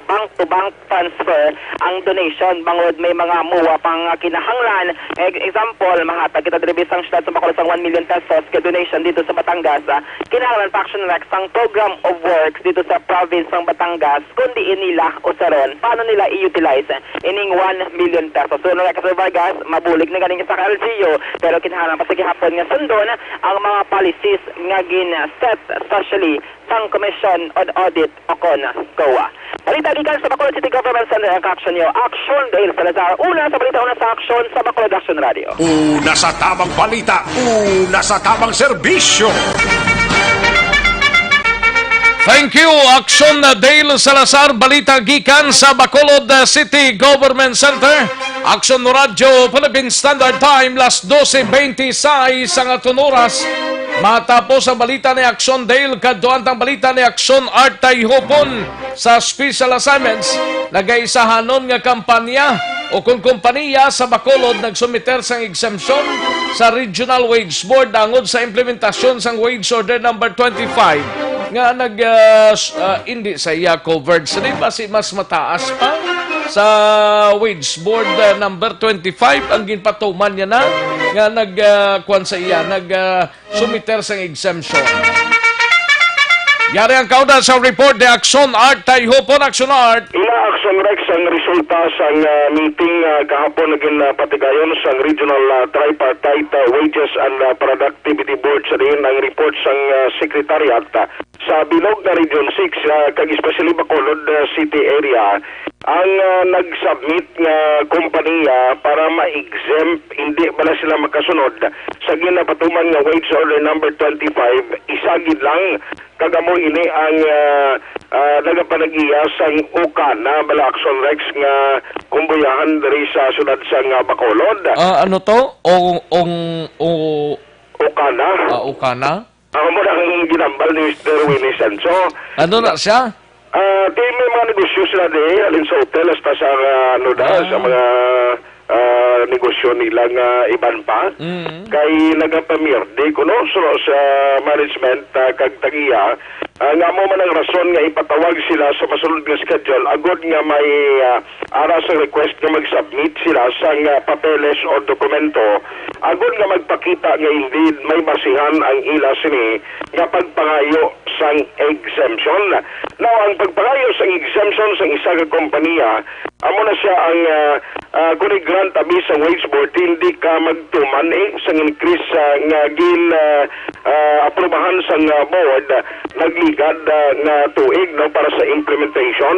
bank to bank transfer ang donation bangod may mga muwa pang kinahanglan. Example, mahatag kita diri sang syudad sa Bacolod sang 1 million pesos ka donation dito sa Batangas. Kinahanglan pa Action Rex ang program of works dito sa province ng Batangas kundi inila usaron paano nila i-utilize ining 1 million pesos. So, Lucas Vargas, mabulig na galing sa LGU pero kinahanglan pa sa gihapon nga sundon ang mga policies nga gin-set especially sang Commission on Audit o COA. Balita gikan sa Bacolod City Government Center ang Action nyo. Action Dale Salazar. Una sa balita, una sa Action sa Bacolod Action Radio. Una sa tamang balita, una sa tamang serbisyo. Thank you, Action Dale Salazar. Balita gikan sa Bacolod City Government Center. Action no Radio, Philippine Standard Time, las 12:26 ang atong oras. Matapos ang balita ni Action Dale, kaduan ang balita ni Action Art Tayhopon sa Special Assignments. Nagaisahanon nga kampanya o kung kompanya sa Bacolod nagsumiter sang exemption sa Regional Wage Board angod sa implementasyon sang Wage Order number 25 nga hindi sa iya covered sa basi mas mataas pa sa Wage Board number 25 ang ginpatuman niya na nga nagkuan sa iya sumiter sang exemption. Yari ang kaudan sa report ni Action Art Tayhopon. Action Art. Action Rex ang resulta sa meeting kahapon naging patigayon sa Regional Tripartite Wages and Productivity Board sa din ang report sa Secretariat sa bilog na Region 6 kag especially Bacolod City area ang nag-submit nga kompanya para ma-exempt hindi bala sila makasunod sa ginapatuman nga Wage Order number 25 isagid lang kagamo ini ang nagapanag-iya sang Ukana bala Action Rex nga kumbuyahan diri sa syudad sang Bacolod. Ano to? Ukana. Ukana? Mo na ang ginambal ni Mr. Winnie Sancho. Ano na siya? Di may mga negosyo sila di alin sa hotel hasta sa sa mga negosyo nila nga iban pa. Kay nagapamirdi kuno sa management kag tagiya nga mo man ang rason nga ipatawag sila sa masulod nga schedule agod nga may ara sa request nga mag-submit sila sa papeles o dokumento agod nga magpakita nga indeed may basihan ang ila sini nga pagpangayo sang exemption. Now ang pagpangayo sang exemption sang isa ka kompanya amo na siya ang kung grant abi sa wage board hindi ka magtuman sang increase nga aprobahan sang board nagligad nga tuig no para sa implementation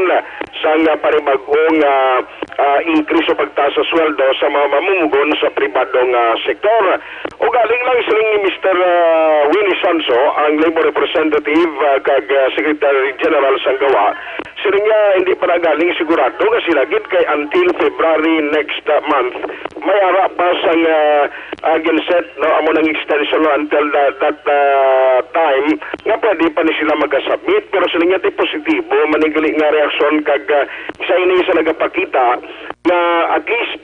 sang panibagong increase o pagtaas sa sweldo sa mga mamumugon sa pribadong sektor. O galing lang siling ni Mr. Winnie Sancho ang labor representative kag Secretary General sang gawa sila nga hindi pa nagaling sigurado nga sila gid kay until February next month may ara pa sang ginset no amo nang extension no, until that time nga pwede pa ni sila mag-submit pero sila nga positibo manigali nga reaksyon kag sa ini sa nagapakita nga at least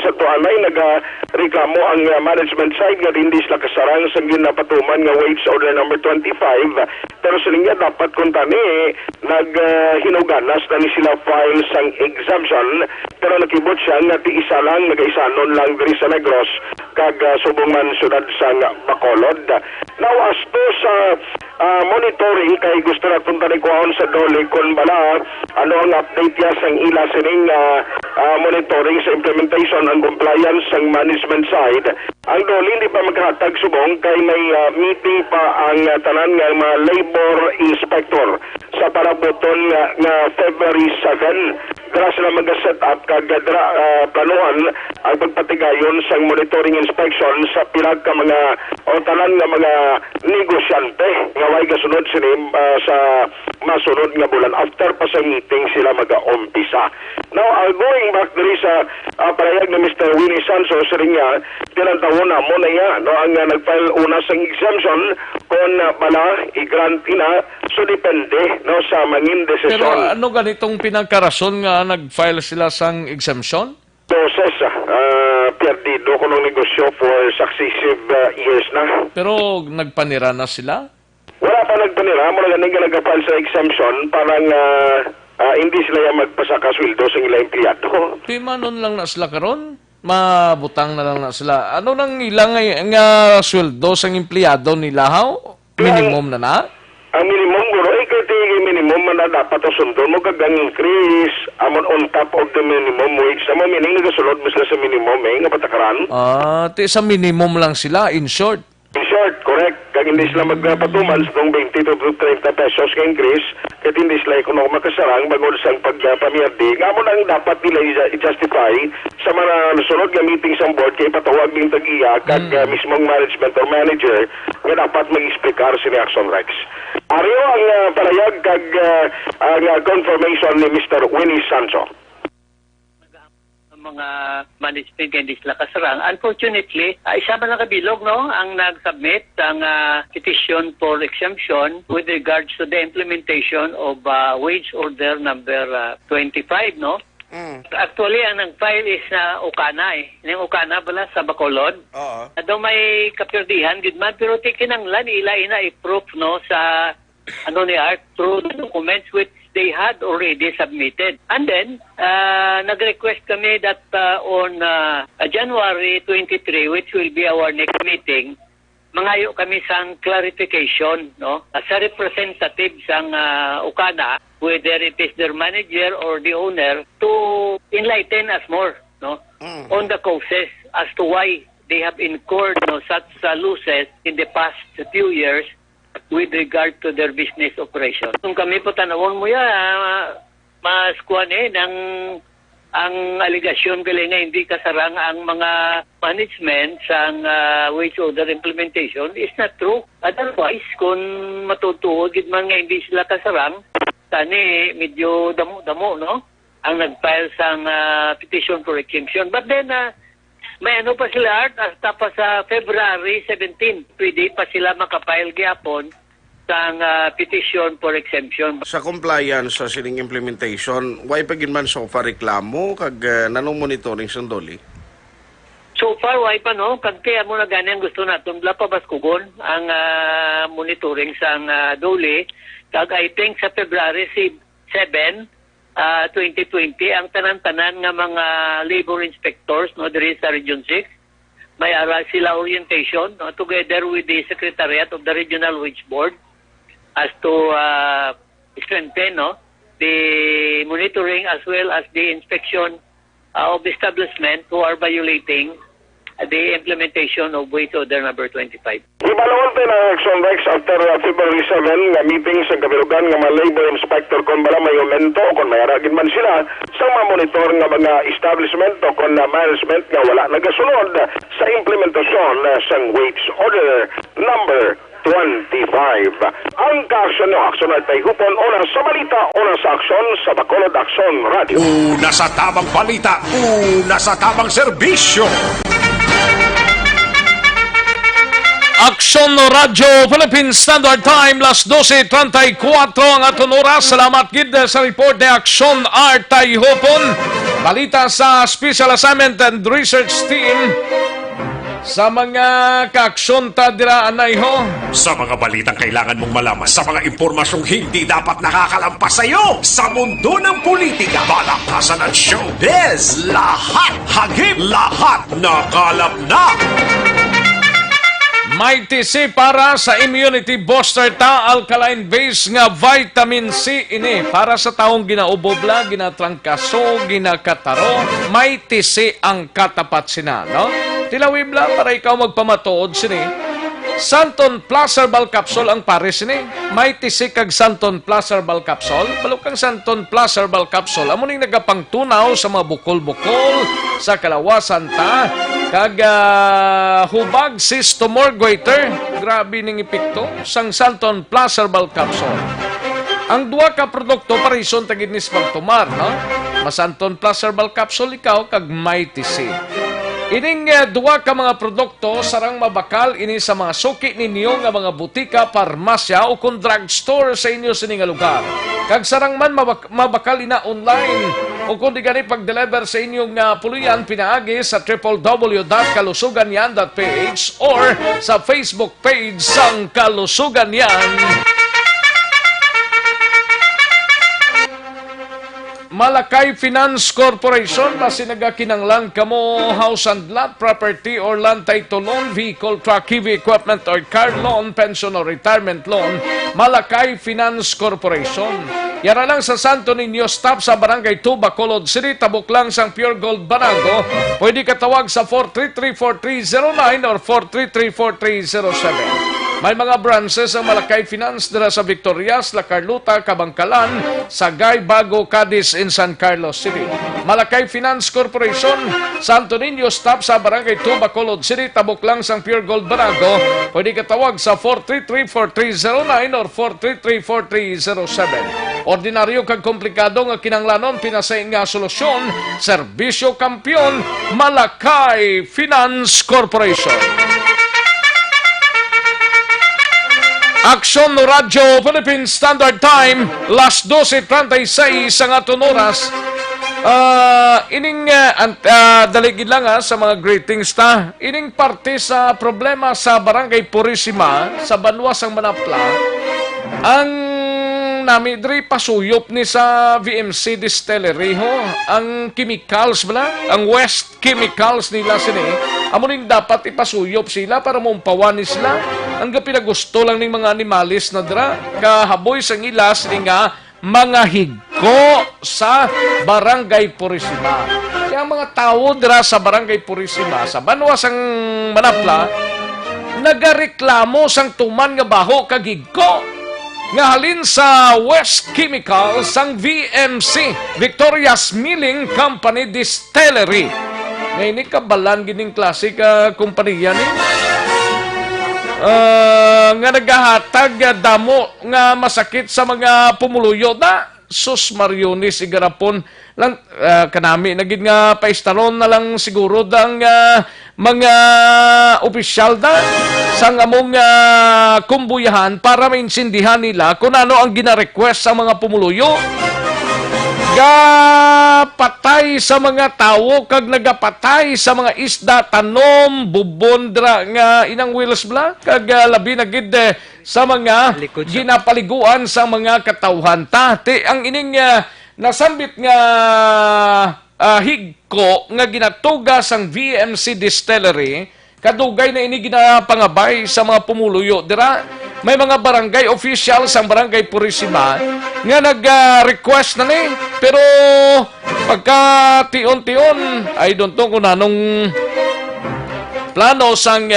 sa tuanay nagareklamo ang management side nga hindi sila kasarang sa ginapatuman nga wage order number 25 pero sila nga dapat kuntani naghinuganas na ni sila file sang exemption pero nakibot siya nga ti isa lang nagaisanon lang diri sa Negros kag subong man syudad sang Bacolod. Now as to sa monitoring kay gusto na tunta ni kuhaon sa dole kung bala ano ang update ya sang ila sining monitoring sa implementation ang compliance sang management side. Ang dole hindi pa maghatag subong kay may meeting pa ang tanan nga mga labor inspector sa parabuton nga February 7 dra sila mag-set up kag planuhan ang pagpatigayon sang monitoring inspection sa pilag ka mga o tanan nga mga negosyante nga way gasunod sini sa masunod nga bulan after pa sa meeting sila mag-umpisa. Now, going back diri sa parayag ni Mr. Winnie Sanso sa niya, tinantaon na mo na niya, no, ang nag-file una sa exemption kung bala i-grant ina, so depende no, sa mangin Pero desisyon. ano ganitong pinagkarason nga nag-file sila sang exemption? Process, perdido ko ng negosyo for successive years na. Pero nagpanira na sila? Wala pa nagpanira, mo na ganing nag-file sa exemption, parang hindi sila yung magpasakasweldo sa ilang empleyado. Pimanon lang na sila karon? Mabutang na lang na sila. Ano nang ilang nga sweldo sa empleyado nila haw? Minimum na na? Ang minimum guro, kaya minimum man na dapat o sundon mo kagang increase amon on top of the minimum wage. Sa mga mining nagasulod mo sila sa minimum nga patakaran. Sa minimum lang sila, in short. In short, correct. Kag hindi sila magpatuman sa 20 to 30 pesos ka increase, kaya hindi sila ikuno makasarang bagod sa pagpamiyardi. Nga mo lang dapat nila i-justify sa mga nasunod nga meeting sa board kaya patawag ng tag-iya kag mismong management or manager nga dapat mag-explicar si Action Rex. Ariyo ang parayag kag ang confirmation ni Mr. Winnie Sancho. Mga management hindi sila kasarang. Unfortunately, isa man lang kabilog no, ang nag-submit ang petition for exemption with regards to the implementation of wage order number 25 no. Actually, ang nag-file is na Okana Yung Okana bala sa Bacolod. Daw may kapirdihan gid man pero tikinanglan ila ina i-proof no sa ano ni Art through the documents which they had already submitted. And then, nag-request kami that on January 23, which will be our next meeting, mangayo kami sang clarification, no? As a representative sang Okana, whether it is their manager or the owner, to enlighten us more, no? On the causes as to why they have incurred no, such losses in the past few years with regard to their business operation. Kung kami po tanawon mo mas kuwan ang aligasyon gali nga hindi kasarang ang mga management sa wage order implementation is not true. Otherwise, kung matutuod gid man nga hindi sila kasarang, tani medyo damo-damo no ang nag-file sang petition for exemption. But then may ano pa sila Art, hasta pa sa February 17, pwede pa sila makapile gyapon sang petition for exemption. Sa compliance sa sining implementation, why pa gid man so far reklamo kag nanong monitoring sa Doli? So far, why pa no? Kag kaya mo na gani ang gusto natin, wala pa baskugon ang monitoring sang Doli. Kag I think sa February 7, 2020 ang tanan-tanan nga mga labor inspectors no diri sa Region 6 may ara sila orientation no, together with the Secretariat of the Regional Wage Board as to strengthen no the monitoring as well as the inspection of establishment who are violating the implementation of wage order number 25. Ibalawon tayo na Action Rex after February 7 nga meeting sa kabilugan nga mga labor inspector kung bala may aumento o kung may aragin man sila sa mga monitor nga mga establishment o kung management nga wala nagasunod sa implementasyon sa wage order number 25. Ang ka-aksyon ng aksyon ay tayo hupon una sa balita, una sa aksyon sa Bacolod Aksyon Radio. Una sa tamang balita, una sa tamang serbisyo. Aksyon no Radyo Philippine Standard Time, las 12:34 ang aton oras. Salamat gid sa report ni Aksyon Art Tayhopon. Balita sa Special Assignment and Research Team sa mga kaaksyon ta dira anayho. Sa mga balitang kailangan mong malaman, sa mga impormasyong hindi dapat nakakalampas sa iyo, sa mundo ng politika, balakasan at showbiz, lahat hagip, lahat nakalap na. May TC para sa immunity booster ta, alkaline base nga vitamin C ini para sa taong ginaubobla, ginatrangkaso, ginakataro. May TC ang katapat sina, no? Tilawib lang para ikaw magpamatuod sini. Santon Plus Herbal Capsule ang pares ni. May TC kag Santon Plus Herbal Capsule. Balok kang Santon Plus Herbal Capsule. Amo ning nagapangtunaw sa mga bukol-bukol sa kalawasan ta. Kag hubag sis tumor goiter. grabe ning epekto sang Santon Plus Herbal Capsule. Ang duha ka produkto parison taginis pagtumar, no? Masanton Plus Herbal Capsule ikaw kag Mighty C. Ining duha ka mga produkto sarang mabakal ini sa mga suki ninyo nga mga butika, parmasya o kung drugstore sa inyo sining nga lugar. Kag sarang man mabakal ina online o kung di gani pag-deliver sa inyong puluyan pinaagi sa www.kalusuganyan.ph or sa Facebook page sang Kalusuganyan. Malakay Finance Corporation, masinagakinanglan kamo house and lot, property or land title loan, vehicle, truck, heavy equipment or car loan, pension or retirement loan, Malakay Finance Corporation. Yara lang sa Santo Niño stop sa Barangay 2, Bacolod City, tabok lang sang Pure Gold Banago. Pwede ka tawag sa 433-4309 or 433-4307. May mga branches ang Malakay Finance dira sa Victorias, La Carlota, Kabangkalan, Sagay, Bago, Cadiz, in San Carlos City. Malakay Finance Corporation, Santo Niño stop sa Barangay 2, Bacolod City, tabok lang sang Pure Gold Banago. Pwede ka tawag sa 433-4309 or 433-4307. Ordinaryo kag komplikado nga kinanglanon pinasay nga solusyon, serbisyo kampiyon, Malakay Finance Corporation. Aksyon no Radyo Philippine Standard Time, last 12:36 ang aton oras. Daligid lang sa mga greetings ta. Ining parte sa problema sa Barangay Purisima, sa Banwas ang Manapla, ang namidri pasuyop ni sa VMC Distillery ho, ang chemicals bala, ang West Chemicals nila sini, amuning dapat ipasuyop sila para mumpawan ni sila. Ang pinagusto lang ng mga animalis na dra, kahaboy sang ilas ni nga mga higko sa Barangay Purisima. Kaya mga tao dra sa Barangay Purisima, sa Banwas ang Manapla, nagareklamo sang tuman nga baho kag higko nga halin sa West Chemicals ang VMC, Victoria's Milling Company Distillery. Ngayon ni kabalan gining klasik kumpanya ni nga nagahatag damo nga masakit sa mga pumuluyo na sus marionis igarapon lang kanami nagid nga paistaron na lang siguro dang mga opisyal da sang among kumbuyahan para mainsindihan nila kung ano ang gina-request sa mga pumuluyo. Patay sa mga tao kag nagapatay sa mga isda, tanom, bubondra nga inang wheels bla kag labi na gid sa mga ginapaliguan sa mga katawhan ta. Ang ining nasambit nga higko nga ginatuga sang VMC Distillery, kadugay na ini ginapangabay sa mga pumuluyo dira. May mga barangay officials ang Barangay Purisima nga nag-request na ni, pero pagka tion-tion ay don't know kung anong plano sang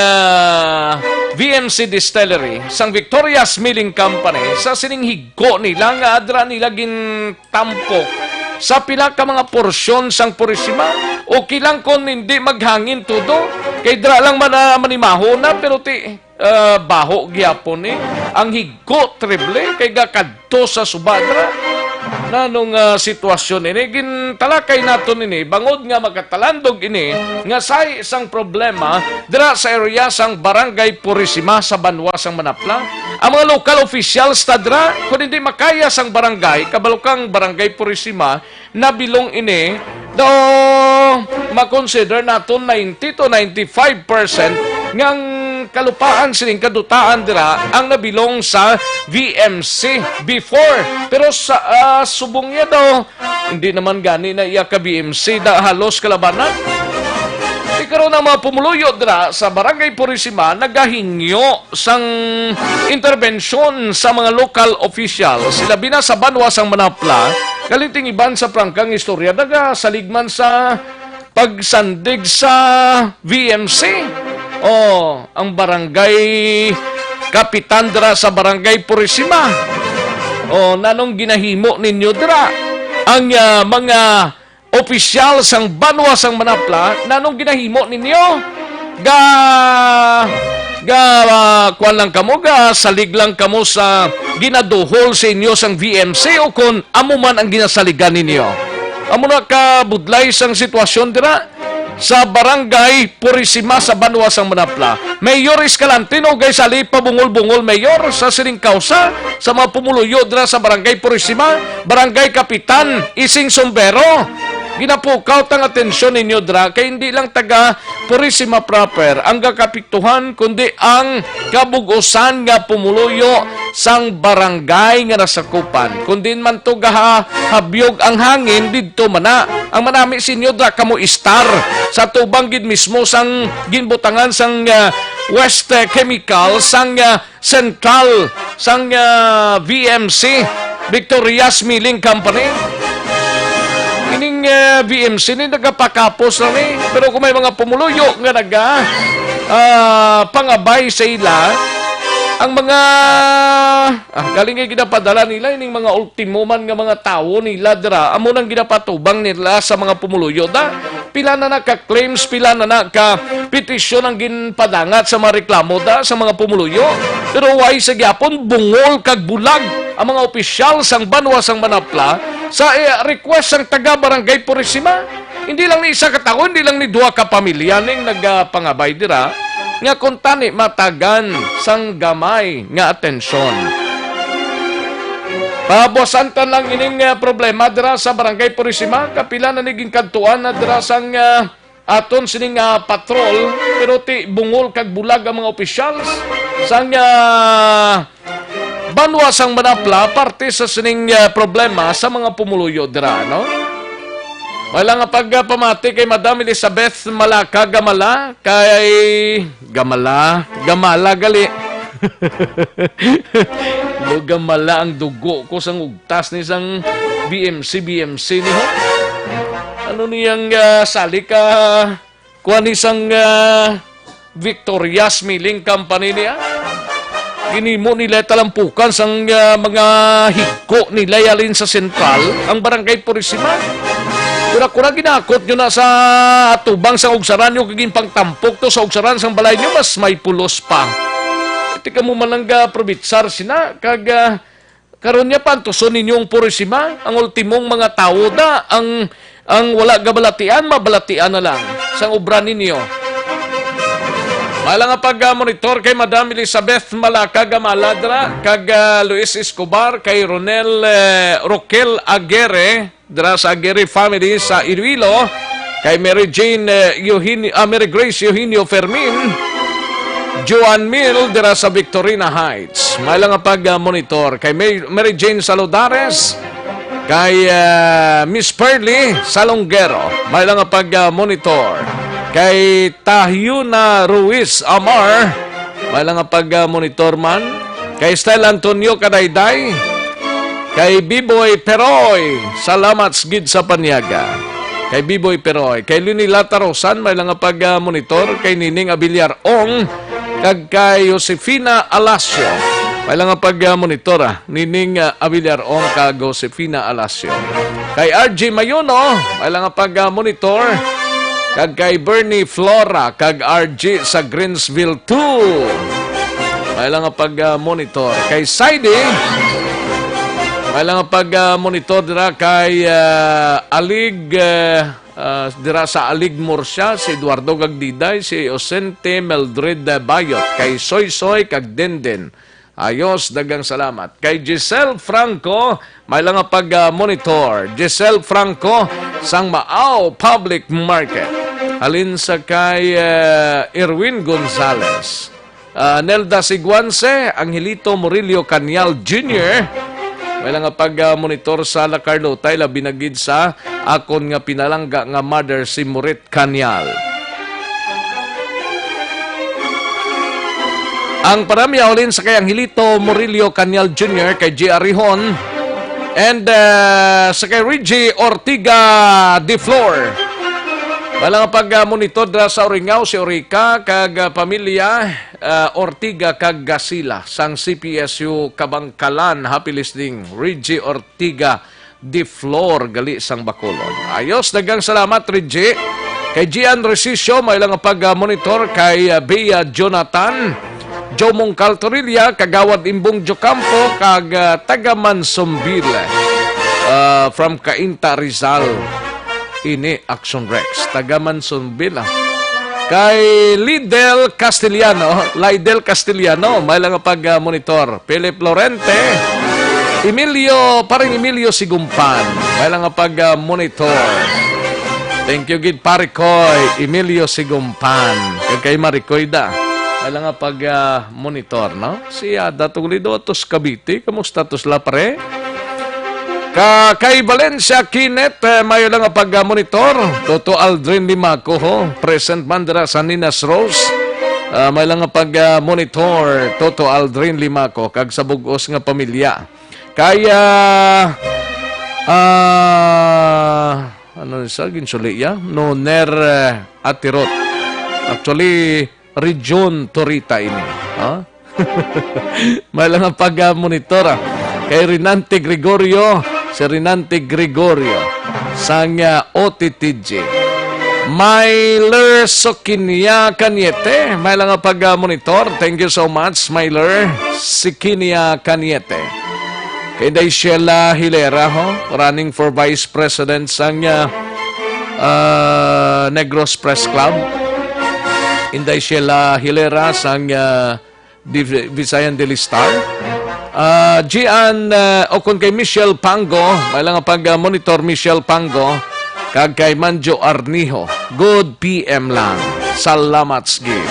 VMC Distillery, sang Victoria's Milling Company, sa sining higko nila nga adra nila gintampok sa pila ka mga porsyon sang Purisima. O kilang kon hindi maghangin todo, kay dra lang manimaho na, pero baho gyapon ni ang higko triple kay gakadto sa subadra nanong sitwasyon ini gintalakay naton ini bangod nga magkatalandog ini nga say isang problema dira sa area sang Barangay Purisima sa Banwas ang Manapla. Ang mga local officials ta dira kung hindi makaya sang barangay kabalukang Barangay Purisima nabilong ini do makonsider naton 90 to 95% ngang kalupaan sining kadutaan dira ang nabilong sa VMC before. Pero sa subong niya daw, hindi naman gani na iya ka VMC da halos kalabanan. Ikaroon ang mga pumuluyo dira sa Barangay Purisima nagahingyo sang intervensyon sa mga local officials. Sila bina sa Banwas ang Manapla, kaliting iban sa prangkang istorya daga saligman sa pagsandig sa VMC. Ang barangay kapitan dira sa Barangay Purisima. Nanong ginahimo ninyo dira ang mga opisyal sang Banwas ang Manapla, nanong ginahimo ninyo kuan lang kamo, salig lang kamo sa ginaduhol sa inyo sang VMC o kung amo man ang ginasaligan ninyo. Amo na ka budlay sang sitwasyon dira sa barangay Purisima sa Banwa sang Manapla. Mayor Escalante no guys ali pabungol-bungol mayor sa sining kausa sa mga pumuluyo dira sa barangay Purisima, barangay Kapitan Ising Sombero. Ginapukaw tang atensyon ninyo dra kay hindi lang taga Purisima proper ang gakapiktuhan kundi ang kabugusan nga pumuluyo sang barangay nga nasakupan. Kundi man to habyog ang hangin didto mana. Ang manami sinyo dra kamo star sa tubang gid mismo sang ginbutangan sang West Chemical sang Central sang VMC Victoria's Milling Company. Ining VMC ni nagapakapos lang pero kung may mga pumuluyo nga pangabay sa ila ang mga galing nga ginapadala nila ining mga ultimo man nga mga tao nila dira amo nang ginapatubang nila sa mga pumuluyo da pila na naka-claims pila na naka-petisyon ang ginpadangat sa mga reklamo da sa mga pumuluyo pero way sa gyapon bungol kag bulag ang mga opisyal sang Banwa sang Manapla sa request sang taga barangay Purisima. Hindi lang ni isa ka tao, hindi lang ni duha ka pamilya ning nagpangabay dira nga kuntani matagan sang gamay nga atensyon. Pabuasantan lang ining problema dira sa barangay Purisima, kapila na naging kantuan na dira sang aton sining patrol pero ti bungol kag bulag ang mga officials sang Banwa sang Manapla parte sa sining problema sa mga pumuluyo dira no. Wala nga pagpamati kay Madam Elizabeth Malaka Gamala kay Gamala gali. Gamala ang dugo ko sang ugtas ni sang BMC ni ho. Ano niyang sali ka kuan ni sang Victoria's Milling Company niya? Ginimo nila talampukan sang mga higko nila yalin sa sentral ang barangay Purisima. Kura-kura ginakot nyo na sa tubang sa ugsaran nyo kaging pangtampok to sa ugsaran sang balay nyo mas may pulos pa. Iti ka mo manang probitsar sina kag karon niya pantuson ninyong Purisima ang ultimong mga tao da ang wala gabalatian mabalatian na lang sang obra ninyo. Wala nga pag-monitor kay Madam Elizabeth Malaka Gamaladra, kag Luis Escobar, kay Roquel Aguirre, dra sa Aguirre family sa Iloilo, kay Mary Grace Eugenio Fermin, Joan Mill, dra sa Victorina Heights. Wala nga pag-monitor kay Mary Jane Saludares, kay Miss Pearly Salonguero. Wala nga pag-monitor kay Tahyuna Ruiz Amar, wala nga pag-monitor man, kay Style Antonio Kadayday, kay Biboy Peroy, salamat gid sa panyaga, kay Biboy Peroy, kay Lunila Tarosan, wala nga pag-monitor, kay Nining Abiliar Ong, kag kay Josefina Alasio, wala nga pag-monitor, Nining Abiliar Ong, kag Josefina Alasio, kay RJ Mayuno, wala nga pag-monitor, kag kay Bernie Flora, kag RG sa Greensville 2. May lang nga pag-monitor. Kay Saidi, may lang nga pag-monitor dira kay Alig, dira sa Alig Murcia, si Eduardo Gagdiday, si Osente Meldred Bayot, kay Soy Soy, kag Denden. Ayos, dagang salamat. Kay Giselle Franco, may lang nga pag-monitor. Giselle Franco, sang Maaw Public Market. Halin sa kay Erwin Gonzales. Nelda Siguanse, Angelito Murillo Canyal Jr., may lang nga pag-monitor sa La Carlota, binagid sa akon nga pinalangga nga mother si Murit Canyal. Ang parami ulin sa kay Angelito Murillo Canyal Jr., kay G. Arihon, and sa kay Reggie Ortiga de Flor. Wala nga pag-monitor dra sa Oringaw, si Orica, kag pamilya Ortiga kag Gasila, sang CPSU Kabangkalan, happy listening, Reggie Ortiga de Flor, gali sang Bacolod. Ayos, dagang salamat, Reggie. Kay Gian Resisio, may lang pag-monitor, kay Bea Jonathan, Jomong Caltorilla, Kagawad Imbong Jocampo, kag taga Mansombil from Cainta Rizal. Ini Action Rex, taga Mansombil. Kay Lidel Castellano, may lang pag-monitor. Philip Lorente, parang Emilio Sigumpan, may lang pag-monitor. Thank you, gid Parikoy, Emilio Sigumpan. Kay Maricoy da, may lang pag-monitor, no? Si Ada Tuglido, tos Cavite, kamusta tos la pare? Kay Valencia Kinet, may lang pag-monitor. Toto Aldrin Limaco, present Mandra Saninas Rose. May lang pag-monitor. Toto Aldrin Limaco, kag sa bugos nga pamilya. Kaya, ano sa ginsuliya? Noner Atirot. Actually, Region Torita ini. May lang pag-monitor. Kay Rinante Gregorio, si Rinante Gregorio sang OTTG. Myler Sokinia Caniete, may lang pag-monitor. Thank you so much, Myler Sokinia Caniete. Kay Daishela Hilera, running for Vice President sang Negros Press Club. Inday Sheila Hilera sang Visayan del Star. Gian okon kay Michelle Pango, may lang pag-monitor Michelle Pango, kag kay Manjo Arnijo. Good PM lang. Salamat gid.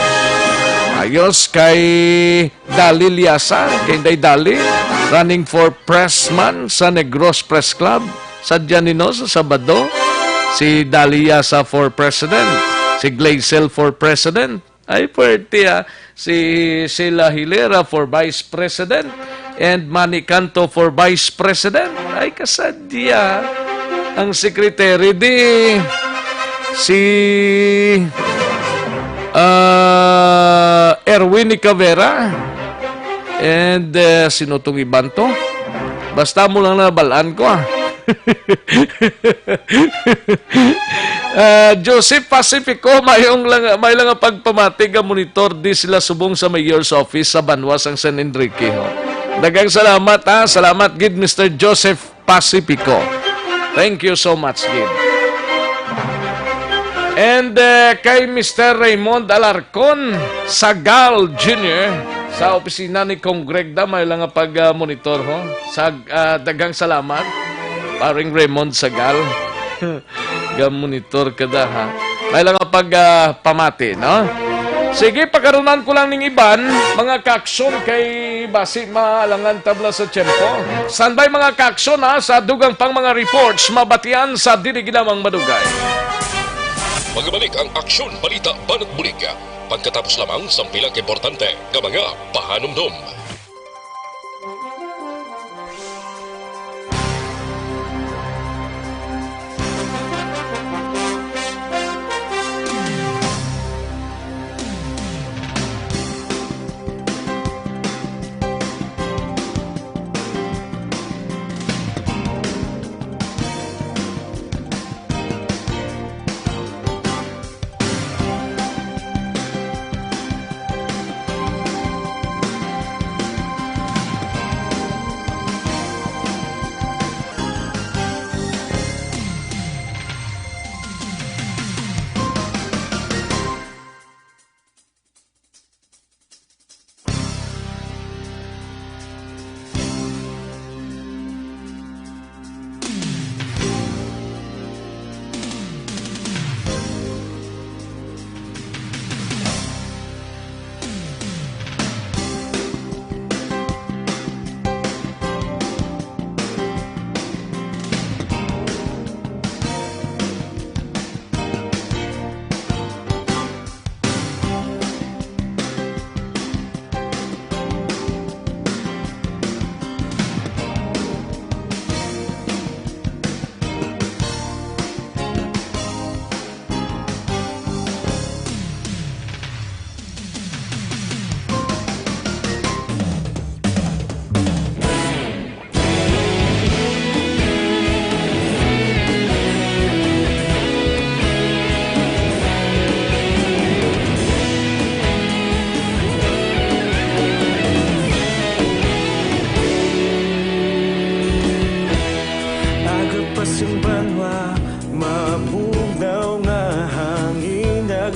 Ayos kay Dali Liasa, kay Day Dali, running for pressman sa Negros Press Club. Sadya nino sa Sabado, si Dali Liasa for president, si Glazel for president. Ay, pwerte si Sheila Hilera for vice president and Manny Canto for vice president. Ay, kasadya. Ang secretary di si Erwin Cavera and sino tong iban to? Basta mo lang nabalaan ko Joseph Pacifico, may lang pagpamatig ang monitor di sila subong sa mayor's office sa Banwas ang San Enrique. Dagang salamat Salamat gid Mr. Joseph Pacifico. Thank you so much gid. And kay Mr. Raymond Alarcon Sagal Jr. sa opisina ni Kong Gregda, may lang pag-monitor dagang salamat. Paring Raymond Sagal. Monitor kada ha. May lang pamati, no? Sige, pagkarunan ko lang ning iban, mga kaksyon kay basi maalangan tabla sa tiyempo. Standby mga kaksyon sa dugang pang mga reports, mabatian sa diniginamang madugay. Magbalik ang Aksyon Balita Banat Bulig. Pagkatapos lamang sa pilang importante ng mga pahanumdum.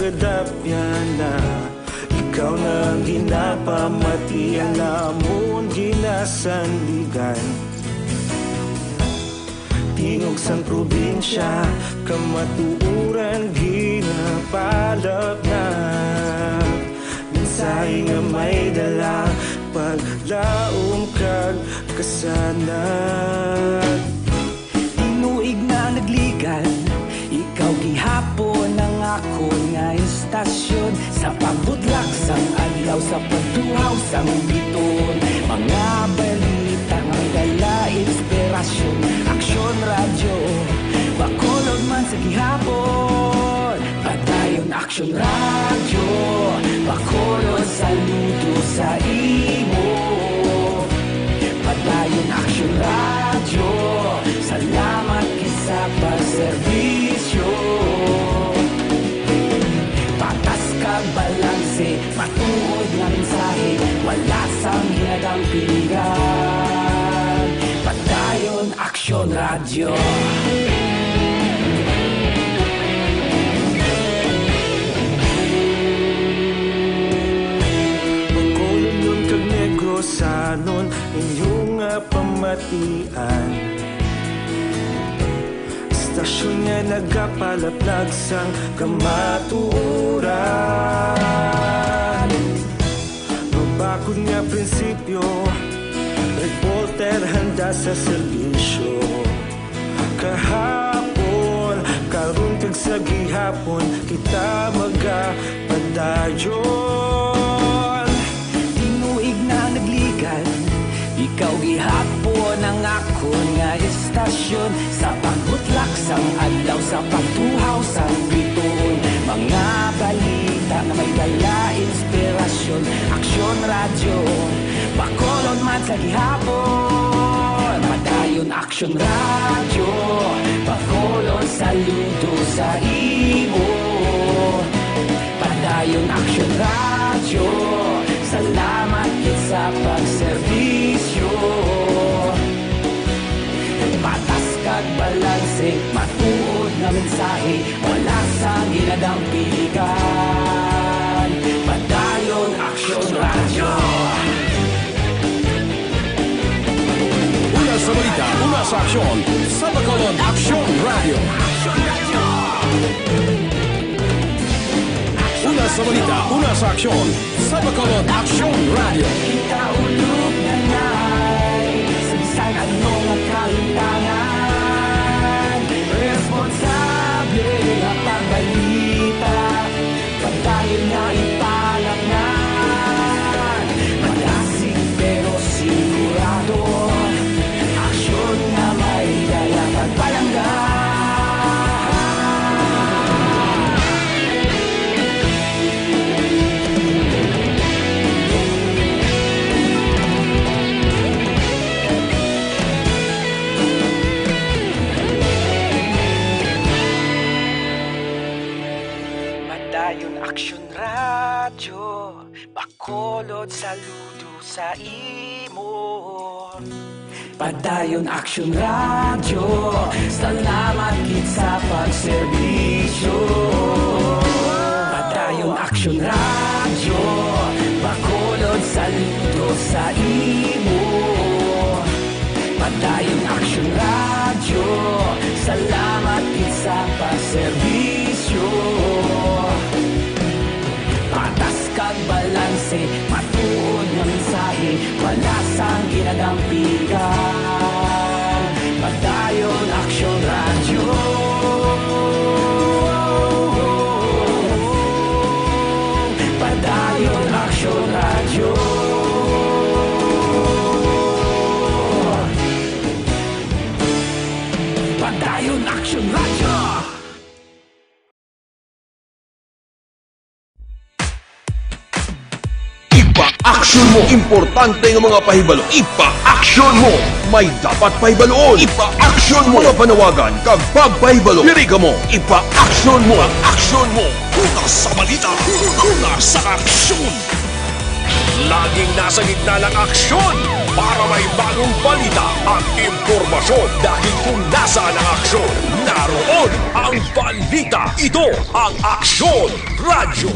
kadapya na ikaw na ang ginapamati, alam mo'n ginasandigan. Tingog sang probinsya, kamatuuran ginapalap na. Mensahe nga may dala, paglaom kag kasanag. Tinuig na nagligan, ikaw gihapon ang ako nga istasyon. Sa pagbutlak sang adlaw, sa pagtuhaw sang biton, mga balita nga may dala inspirasyon. Aksyon radyo, bakulog man sa gihapon. Padayon aksyon radyo, bakulog saludo sa imo. Padayon aksyon radyo, salamat kisa pagserbisyo. Patas kag balanse, matuod nga mensahe, wala sang hinagang piligan. Padayon aksyon radyo. Bacolod nun kag Negros sanon inyong pamatian. Istasyon nga nagapalaplag sang kamatuoran. Mabakod nga prinsipyo, reporter handa sa serbisyo. Kahapon, karon kag sa gihapon, kita magapadayon. Tinuig na nagligan, ikaw gihapon ang ako nga istasyon. Sa pagbutlak sang adlaw, sa pagtuhaw sang biton, mga balita na may dala inspirasyon. Aksyon radyo, bakolod man sa gihapon. Padayon aksyon radyo, bakolod saludo sa imo. Padayon aksyon radyo, salamat sa pagserbisyo. Patas kag balanse, matuod na mensahe, wala sang ginadang piligan. Padayon aksyon radyo. Una sa balita, una sa aksyon, sa Bacolod Aksyon Radio. Una sa balita, una sa aksyon, sa Bacolod Aksyon Radio. Ikaulog na na'y sa bisan anong kalintangan. Responsable na pagbalita, pagdayon na ipalaknan. Magasig pero sigurado, aksyon na may dala pagpalanggan. Padayon aksyon radyo, bakolod saludo sa imo. Padayon aksyon radyo, salamat gid sa pagserbisyo. Padayon aksyon radyo, bakolod saludo sa imo. Padayon aksyon radyo, salamat gid sa pagserbisyo. Patas kag balanse, matuod nga mensahe, wala sang ginadang piligan. Padayon aksyon radyo. Padayon aksyon radyo. Padayon aksyon radyo. Ipa-action mo! Importante ng mga pahibalo. Ipa-action mo! May dapat pahibaloon. Ipa-action mo! Mga panawagan kag pagpahibalo. Diri ka mo! Ipa-action mo! Action mo! Una sa balita, una sa aksyon. laging nasa gitna ng aksyon para may bagong balita at impormasyon. Dahil kung nasaan ang aksyon, naroon ang balita. Ito ang Aksyon Radyo.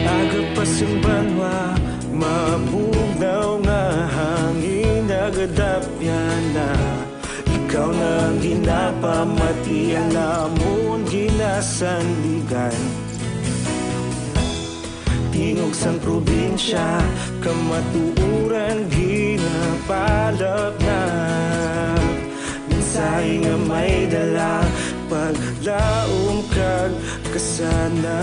Agapasang banwa, mabugaw nga hangin, agadapyan na. Ikaw na ang ginapamatian, namon ginasandigan. Tingog sang probinsya, kamatuuran ginapalap na. Minsay nga may dala, paglaom kag kasanag.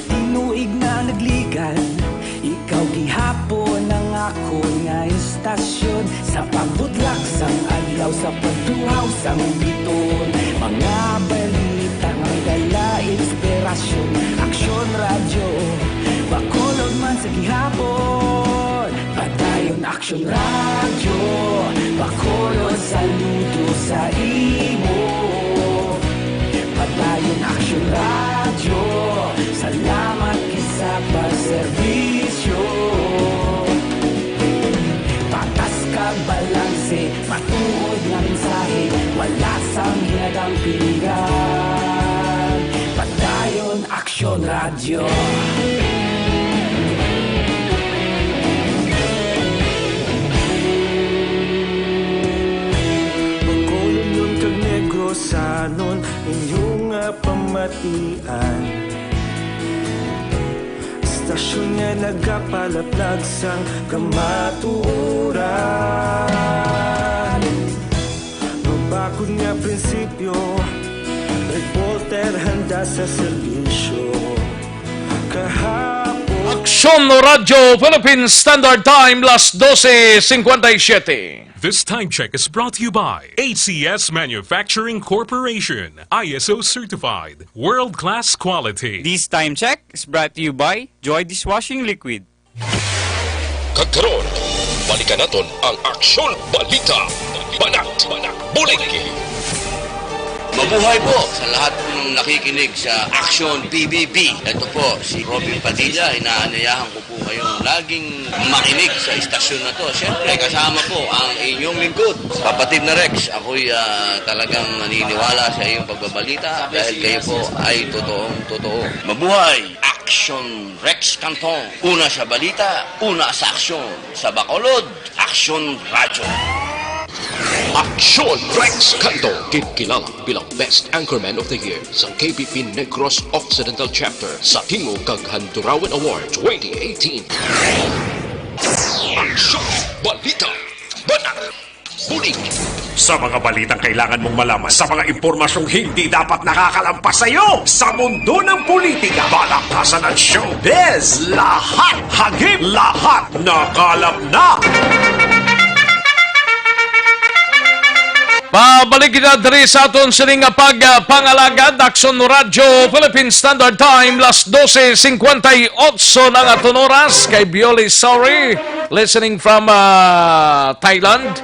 Tinuig na nagligan, ikaw gihapon ang ako nga istasyon. Sa pagbudlak sang adlaw, sa pagtuhaw sang biton. Mga balita nga dala inspirasyon. Aksyon Radyo, Bacolod man sa gihapon. Padayon Aksyon Radyo, Bacolod saludo sa imo. Padayon Aksyon Radyo, salamat kisa pagserbisyo. Patas kag balanse, matuod nga mensahe, wala sang hinagang pilihan. Padayon Aksyon Radyo. Bacolod nun kag Negros sanon, inyong pamatian. Istasyon nga nagapalaplag sang kamatuuran. Mabakod nga prinsipyo, reporter handa sa serbisyo. Kahapon Aksyon Radyo Philippines Standard Time, las 12:57. This time check is brought to you by ACS Manufacturing Corporation, ISO certified, world-class quality. This time check is brought to you by Joy Dishwashing Liquid. Kagkaroon, balikan naton ang Aksyon Balita. Banat, Buliki. Mabuhay po sa lahat po ng nakikinig sa Aksyon PBB. Ito po si Robin Padilla. Inaanayahan ko po kayong laging makinig sa istasyon na to. Siyempre, kasama po ang inyong lingkod. Kapatid na Rex, ako'y talagang naniniwala sa iyong pagbabalita dahil kayo po ay totoong-totoo. Mabuhay! Aksyon Rex Canton. Una sa balita, una sa aksyon. Sa Bacolod, Aksyon Radyo. Aksyon Rex Canto, kilala bilang Best Anchorman of the Year sa KBP Negros Occidental Chapter sa Tingog kag Handurawan Award 2018. Aksyon Balita, Banat, Bulig. Sa mga balitang kailangan mong malaman, sa mga impormasyong hindi dapat nakakalampas sa iyo, sa mundo ng politika, balakasan at showbiz, lahat, hagip, lahat, nakalap na! Pabalik kita diri sa aton sining pagpangalagad. Aksyon Radyo Philippine Standard Time, las 12:58 ng aton oras. Kay Bioli Sorry, listening from Thailand.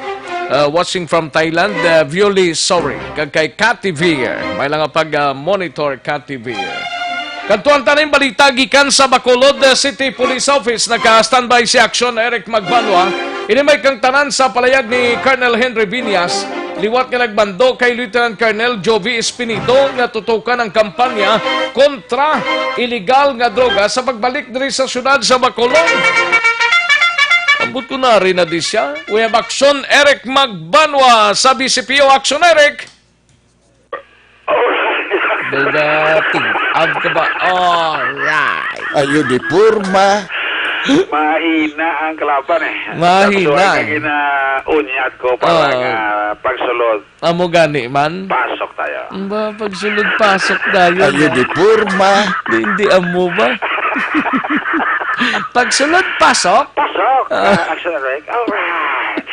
Watching from Thailand, Violi Sorry. Kag kay Cathy Veer. May lang pag-monitor Cathy Veer. Kantuan tanin balita gikan sa Bacolod City Police Office. Naka-standby si Aksyon Eric Magbanwa. Inimay kang tanan sa palayag ni Colonel Henry Viñas. Liwat nga nagbando kay Lieutenant Colonel Jovi Espinito nga tutukan ang kampanya kontra illegal nga droga sa pagbalik diri sa syudad sa Bacolod. Ambot ko na rin na di siya. We have Aksyon Eric Magbanwa sa BCPO. Aksyon Eric! Dadating. Ab ka ba? Alright. Ayun di purma. Mahina ang kalaban eh. Mahina. Kaya unyat ko para pagsulod. Amo gani man? Pasok tayo. Ba, pagsulod pasok tayo. Ayun di purma. Hindi amo ba? Pagsulod pasok? Pasok. Action Rick. Alright.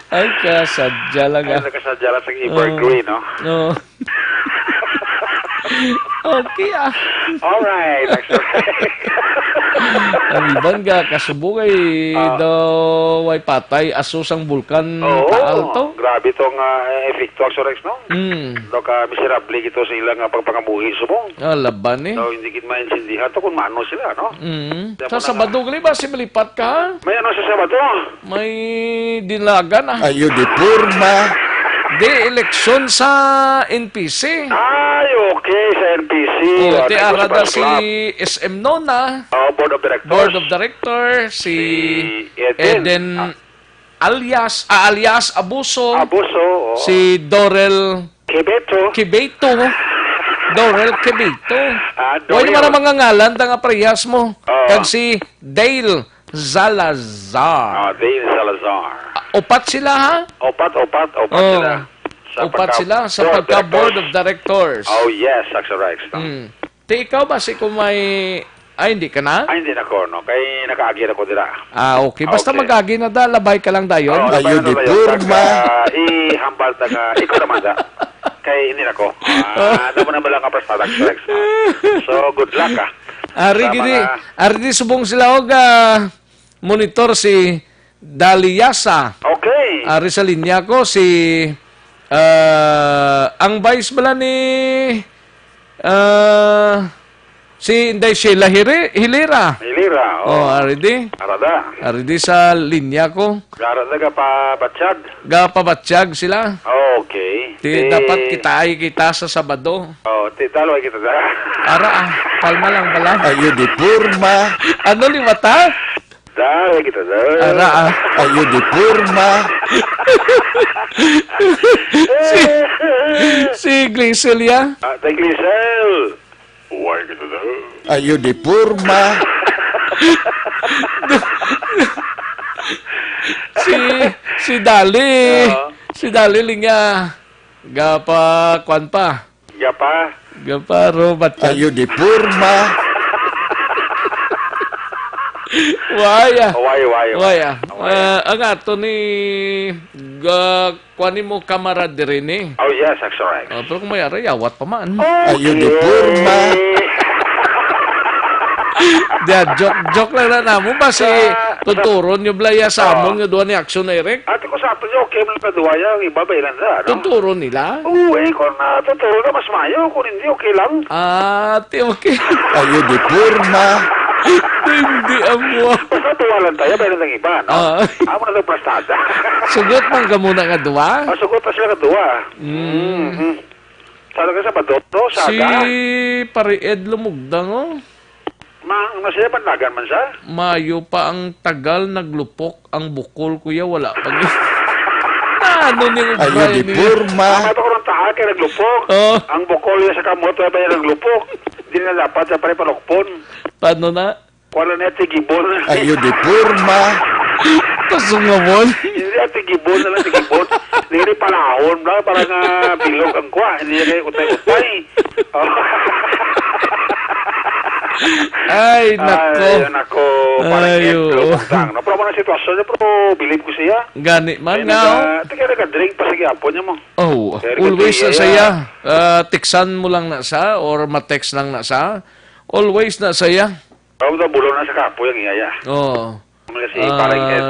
Ay, kasadya lang Ay, kasadya lang sa evergreen, no? No. Okay Alright, Ang iban ka, kasubugay daw way patay asos ang bulkan Oo, taal to. grabe itong efekto, Axorex, no? Hmm. Daw ka miserable ito sa ilang pagpangabuhi subong. Laban eh. Daw hindi kit maintindihan to kung mano sila, no? Sa Sabado gali ba si malipat ka? May ano sa Sabado? May dinlagan Ayo di purma. Di eleksyon sa NPC. Ay, okay, sa NPC. Ti arada si SM Nona. Board of Directors. Board of Director si Eden alias Abuso. Abuso. Si Dorel Kibeto. Dorel Kibeto. Wala naman ang mga ngalan tanga prehas mo. Kag si Dale Salazar. Dale Salazar. Opat sila ha? Opat sila. Opat sila sa pagka-board of directors. Oh, yes, Axorex. No? Ti ikaw ba si kumay... Ay, hindi ka na? Ay, hindi na ko, no? Kay nakaagi na ko dira. Okay. Basta mag-agi na da, labay ka lang dayon. Ayo di purma. Ihambal taga, ikaw naman da. Kay hindi na ko. Naman naman lang ka prestada, Axorex. So, good luck, Ari di subong sila og monitor si Daliasa. Okay. Ari sa linya ko si ang vice bala ni si Inday Sheila Hilera. Ari di. Arada. Ari di sa linya ko. Arada ka pa batsyag. Pabatsyag sila. Okay. Dapat kita sa Sabado. Ti talo ay kita da. Kalma lang bala. Ayo di purma. Ano ni mata? Dahil kita da. Ayo di purma. si Glisel ya? Tay Glisel. Uway kita da. Ayo di purma. si Dali. Si Dali linga. Gapa kwan pa. Gapa robat. Ayo di purma. Waya. Waya. Ang ato ni kuanin mo kamarad rin eh. Oh yes, that's right. Pero kung may arayawat pa man. Ayo di purma. Joke lang na namo ba si tuturon yung blaya sa amon nga doon ni Action Eric? Ate ko sa ato nyo, okay man kaduwaya, ang iba ba ilan na, no? Tuturon nila? Oo, kung tuturo na mas mayo, kung hindi, okay lang. Okay. Ayo di purma. Hindi amo. Basta tuwalan tayo, ba ilan ng iba, no? Amo na ito plastada. Sugot man ka muna nga duwa? Sugot pa sila kaduwa. Sana ka sa Badoto, Saga? Si Paried Lumugdang, Masaya panlagan man siya? Mayo pa ang tagal naglupok ang bukol, kuya. Wala pag... Ano ni Ayo di purma. Mato ko ng taha kaya naglupok. Ang bukol niya sa kamoto ba yung naglupok? Hindi na dapat sa pare palokpon. Paano na? Wala na tigibon. Ayo di purma. Kasungawon? Hindi na tigibon na lang tigibon. Hindi rin palahon na parang bilog ang kwa. Hindi rin utay-utay. Ay, nako. Ayo. No, pero mo na sitwasyon niya, pero believe ko siya. Gani man nga. Tika nag-drink pa sa gapon niya mo. Always na saya. Tiksan mo lang na sa or matext lang na sa. Always na saya. Bulo na sa kapo yung iyaya.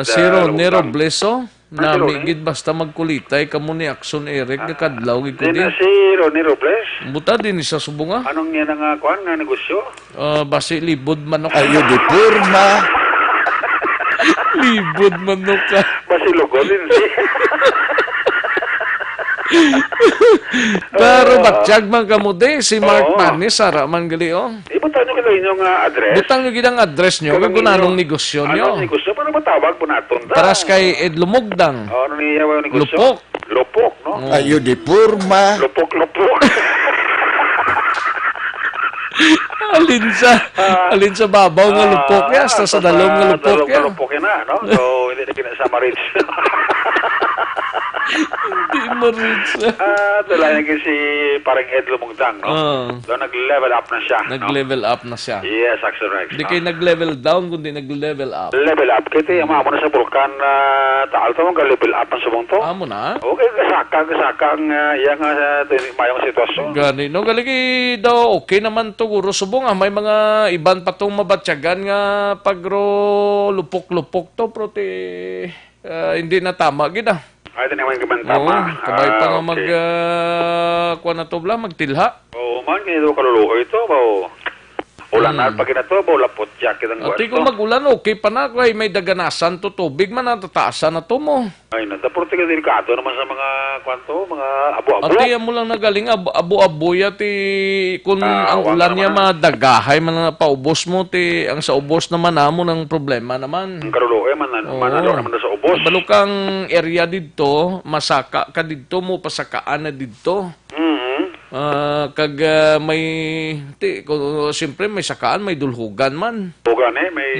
Si Ronero Bleso. Namigid basta magkulitay kamo ni Action Eric nakadlaw gid ko Din din. si Ronnie Robles. Buta din sa subunga. Anong yan ang kuan nga negosyo? Basi libod manok. Ayo di purma. Libod manok ka. Basi lugod din si. Pero batsyag man kamo de si Mark Manis sara man gali Ibutang nyo kayo inyong address. Butang nyo gidang address nyo kung anong negosyo nyo. Anong negosyo? Paano matawag po natin? Taras kay Ed Lumugdang. Ano niya yung negosyo? Lupok. Lupok, no? Ayo di purma. Lupok. Alin sa babaw nga lupok ya, hasta sa dalong nga lupok ya. Lupok na, no? So, hindi na kinasama rin. Hindi ma-reach. Tulad naging si parang Ed Lumugdang, no? So, nag-level up na siya. Nag-level up na siya. Yes, Action Rex. Hindi kayo nag-level down, kundi nag-level up. Level up. Kaya yung na sa Vulcan, taal to, mag-level up ang subong to. Amo na? Okay, kasakang, yan nga, mayong sitwasyon. Gani, no? Galigi daw, okay naman to, guro. Subong, may mga iban pa tong mabatyagan nga pagro lupok-lupok to, pero hindi na tama, gina. Ay, ito naman gaman tama. Kabay pa nga kuha na to bla, magtilha. Oo man, ganito kaluluko ito, ulan na pag ito, lapot jacket ang Ati kung mag-ulan, okay pa na, kay may daganasan to tubig man, natataasan na to mo. Ay, nataporte ka delikado naman sa mga kwanto, mga abo-abo. Ati, mo lang nagaling, abo-aboy, ati, kung ang ulan niya madagahay, man na paubos mo, ti, ang sa ubos naman namo ng problema naman. Ang kaluluko, manalo naman na sa ubos. Balukang area dito, masaka ka dito mo, pasakaan na dito. Kag may siyempre may sakaan, may dulhugan man. Dulhugan may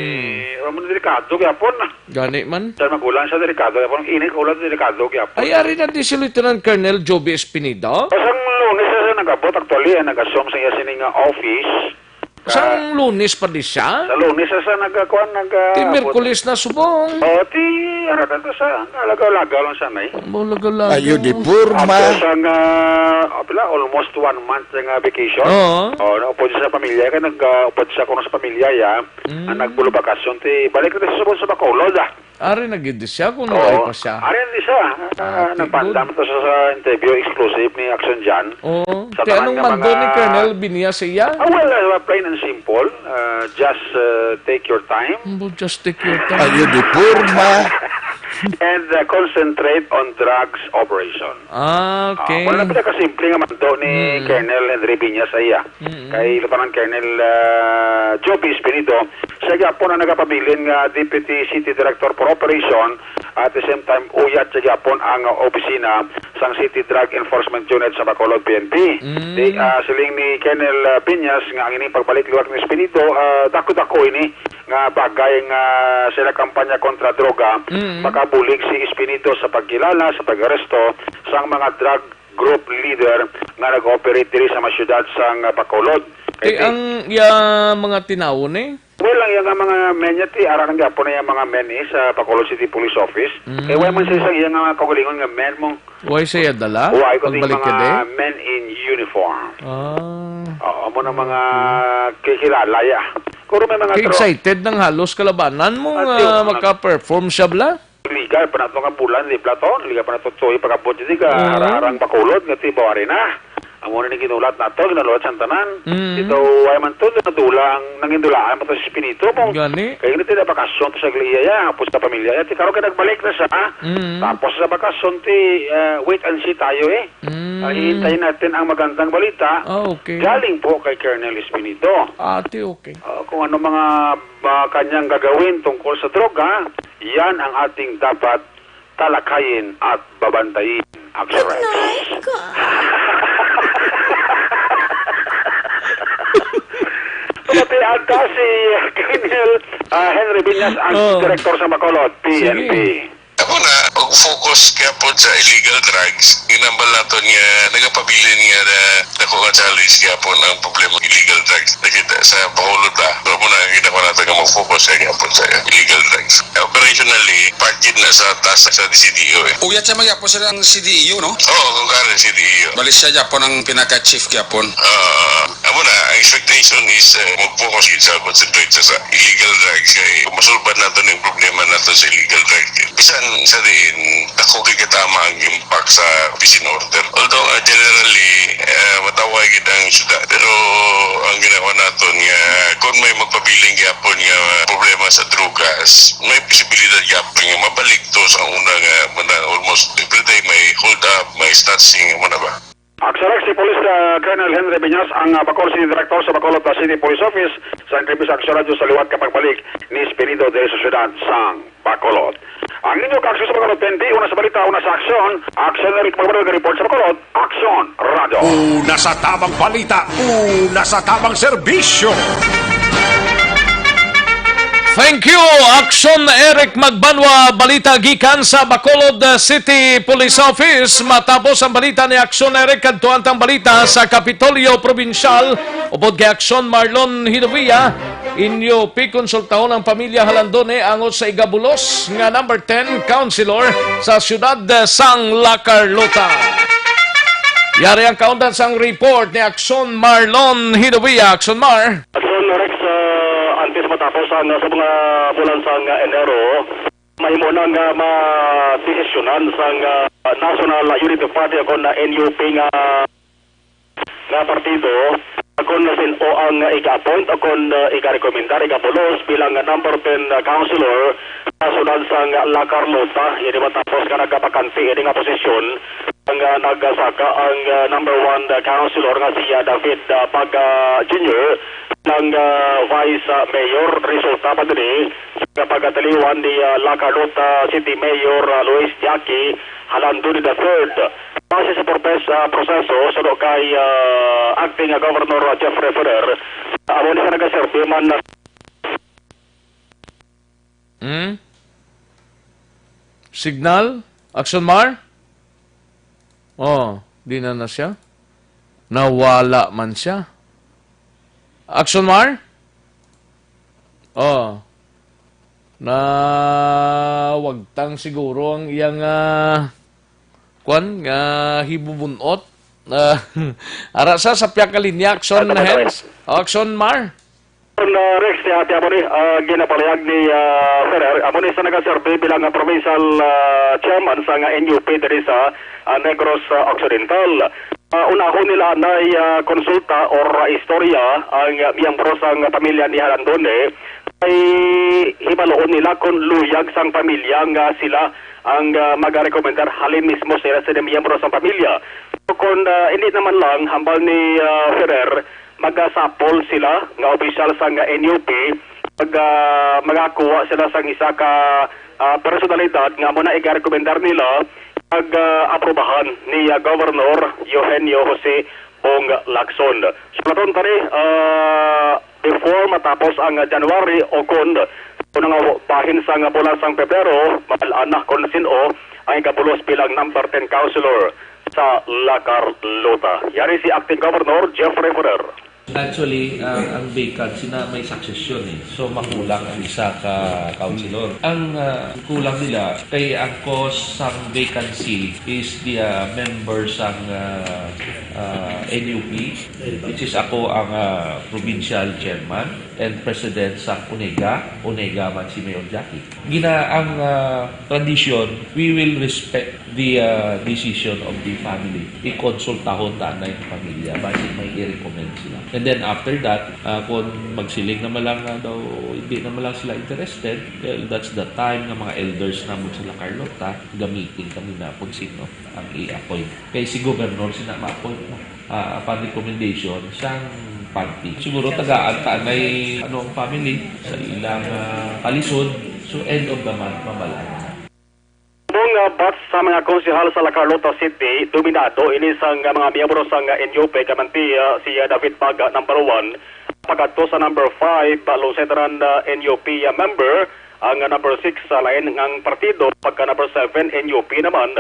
delikado gyapon. Gani man. Sa magulang sa delikado gyapon, inig ulan delikado gyapon. Ay ari na di si Lieutenant Colonel Joby Espinida. Pasang Lunes sa nagabot actually, nag-assume sa iya sining office. Sang Lunes pa di siya? Sa Lunes sa nagkuan Ti Miyerkules na subong. Ti ara na sa lagaw-lagaw lang sanay. Lagaw-lagaw. Ayo di purma. After sang almost 1 month nga vacation. Upod sa pamilya ka upod sa kuno sa pamilya ya. Nagbulo bakasyon ti balik na sa subong sa Bacolod. Ari nagidi siya kung ay pa siya. Ari hindi siya. Nagpandam to sa interview exclusive ni Action Jan. Kaya anong mando ni Colonel Binia siya? Well, plain and simple. Just take your time. Just take your time. Ayo di purma. And concentrate on drugs operation. Okay. Wala na pinakasimple nga mando ni Colonel Henry Binia sa iya. Kay Lieutenant Colonel Joby Espinito. Siya po na nagapabilin nga Deputy City Director for Operation at the same time uyat siya po ang opisina sang City Drug Enforcement Unit sa Bacolod PNP. Siling ni Colonel Piñas nga ang ining pagbalik liwat ni Espinito, dako-dako ini nga bagay nga sila kampanya kontra droga, makabulig si Espinito sa pagkilala, sa pag-aresto sang mga drug group leader nga nag-operate diri sa mga syudad sang Bacolod. Ang mga tinawon Well, ang mga men niya, arakan nga po na yung mga men sa Bacolod City Police Office. Kaya wala man siya yung mga kagulingon nga men mo. Why siya dala? Why ko yung mga men in uniform. Mo na mga kikilala ya. Kuro may mga excited ng halos kalabanan mo maka-perform siya bla? Liga pa na ito nga bulan, di Platon. Liga pa na ito pagkabot di ka harang Bacolod, nga tibaw na. Ang muna ni ginulat na ito, ginalulat sa tanan. Ito ay man ito, nangindulaan mo ito si Espinito mo. Gani? Kaya hindi na bakasyon ito sa Gliya ya, hapos sa pamilya ya. Karo ka nagbalik na siya, tapos sa bakasyon ti, wait and see tayo hihintayin natin ang magandang balita. Okay. Galing po kay Colonel Espinito. Okay. Kung ano mga kanyang gagawin tungkol sa droga, yan ang ating dapat talakayin at babantayin. Action Rex. Pati ata si Colonel Henry Binyas, ang Director sa Bacolod, PNP. Ako na, pag-focus kaya po sa illegal drugs, ginambal nato niya, nagapabilin niya na ko ka-challenge kaya po ng problema illegal drugs. Nakita sa Bacolod na, pero po na kita ko natin nga mag-focus kaya po sa illegal drugs. Operationally, partid na sa task sa CDEO Uyat siya magyapon sila ng CDEO, no? Oo, kung kaya CDEO. Balik siya yapon ang pinaka-chief yapon. Ako na, ang expectation is mag-focus sa concentrate sa illegal drugs kaya masulban natin yung problema natin sa illegal drugs. Bisan sa din, ako kikitama ang impact sa peace and order. Although generally, matawag kitang syudad. Pero ang ginawa natin nga, kung may magpabiling yapon nga problema sa drugas, may posibilidad yapon nga mabalik to sa unang almost every day may hold up, may snatching, muna ba? Aksarak si Police Colonel Henry Binyas, ang Bacolod City Director sa Bacolod City Police Office, sa Entrepis Action Radio sa liwat kapag balik ni Espinito de sa syudad sang Bacolod. Ang inyong aksyon sa Bacolod PNP, una sa balita, una sa aksyon, Action na rin magbabalog report sa Bacolod, Action Radio. Una sa tamang balita, una sa tamang serbisyo. Thank you, Action Eric Magbanwa. Balita gikan sa Bacolod City Police Office. Matapos ang balita ni Action Eric, kadtuan tang balita sa Kapitolyo Provincial. Upod kay Action Marlon Hidovia, inyo pikonsultahon ang pamilya Halandone angot sa igabulos nga number 10 councilor sa siyudad sang La Carlota. Yari ang kaundan sang report ni Action Marlon Hidovia. Action Mar. Action Rex, antes matapos ang sa mga bulan sang Enero, mahimo nang madesisyonan sang National Unity Party akon na NUP nga partido akon na sin o ang iga-appoint akon iga-rekomendar iga-pulos bilang number 10 councilor sa sunod sang La Carlota. Ini matapos ka nagapakante ini nga posisyon ang nagasaka ang number 1 councilor nga siya David Paga Jr. ng Vice Mayor resulta pa din sa pagkataliwan ni La Carlota City Mayor Luis Jackie Halandoni III. Base sa proseso sa kay acting Governor Jeffrey Ferrer, amo ni sa nagaserbi man na Signal? Action Mar? Oh, di na siya. Nawala man siya. Action Mar? Oh. Na wagtang siguro ang iyang hibubunot. Ara sa piyak ka linya, Action Hens. Action Mar? Rex, hati amo ni ginapalayag ni Ferrer, amo ni sa nagaserbi bilang provincial chairman sa NUP diri sa Negros Occidental. Unahon nila na konsulta or istorya ang miyembro sang pamilya ni Halandone ay hibaloon nila kung luyag sang pamilya nga sila ang magarekomendar halin mismo sila sa miyembro sang pamilya. Kung hindi naman lang hambal ni Ferrer magasapol sila nga opisyal sa NUP magakuha sila sang isa ka personalidad nga muna i-rekomendar nila pag-aprobahan ni Governor Eugenio Jose Bong Lacson. So naton tani before matapos ang January o kun unang bahin sa bulan sang Pebrero mapalanak kon sino ang ikabulos bilang number 10 councilor sa La Carlota. Yari si acting Governor Jeffrey Ferrer. Actually, ang vacancy na may succession So, makulang ang isa ka councilor. Ang kulang nila, kay ang cause ng vacancy is the members ng NUP, which is ako ang provincial chairman and president sa Unega man si Mayor Jackie. Ang tradition, we will respect the decision of the family. I-consultahon na yung pamilya, basi may i-recommend sila. And then after that, kung magsiling naman lang daw, hindi naman lang sila interested, well, that's the time ng mga elders naman sila Carlota, gamitin kami na kung sino ang i-appoint. Kaya si Governor sina ma-appoint mo. Upon recommendation, siyang party. Siguro tagaan may ang family sa ilang kalisod. So end of the month, mabalaan. Mga bats sa mga konsehal sa La Carlota City, dominado ini sang mga miyembro sang NUP kamanti si David Paga number 1, pagkatto sa number 5 Lucetan NUP member, ang number 6 lain ng partido, pagka number 7 NUP naman.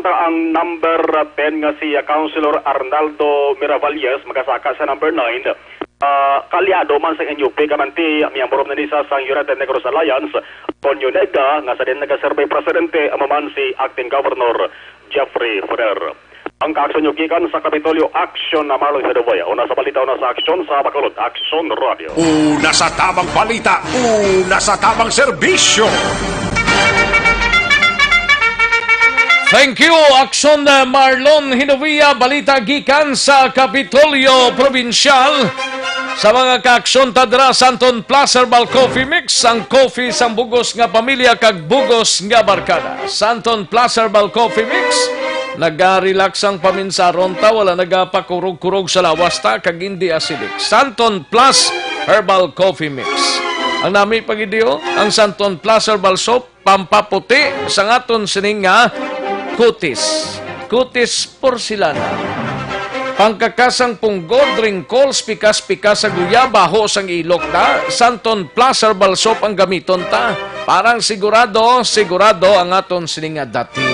Ang number 10 nga si Councilor Arnaldo Miravalles magasaka sa number 9. Kalyado man sa NUP kamanti miyembro na nisa sa United Negros Alliance Unega nga sa din nagaserbay presidente amaman si acting Governor Jeffrey Ferrer. Ang kaaksyon nyo gikan sa Kapitolyo Action na Marlon Hidovia. Una sa balita, una sa aksyon sa Bacolod Action Radio. Una sa tamang balita, una sa tamang serbisyo. Thank you, Action Marlon Hidovia. Balita gikan sa Kapitolyo Provincial. Sa mga kaaksyon tadra Santon Plus Herbal Coffee Mix, ang coffee sang bugos nga pamilya kag bugos nga barkada. Santon Plus Herbal Coffee Mix, naga-relax ang paminsaron ta, wala nagapakurog-kurog sa lawas ta kag hindi acidic. Santon Plus Herbal Coffee Mix. Ang nami pagidio, ang Santon Plus Herbal Soap, pampaputi sa ngaton sining nga kutis. Kutis porcelana. Pangkakasang punggod, ringkols, pikas-pikas sa guyaba, ho sang ilok ta, Santon Plus Herbal Soap ang gamiton ta. Parang sigurado ang aton sininga dati.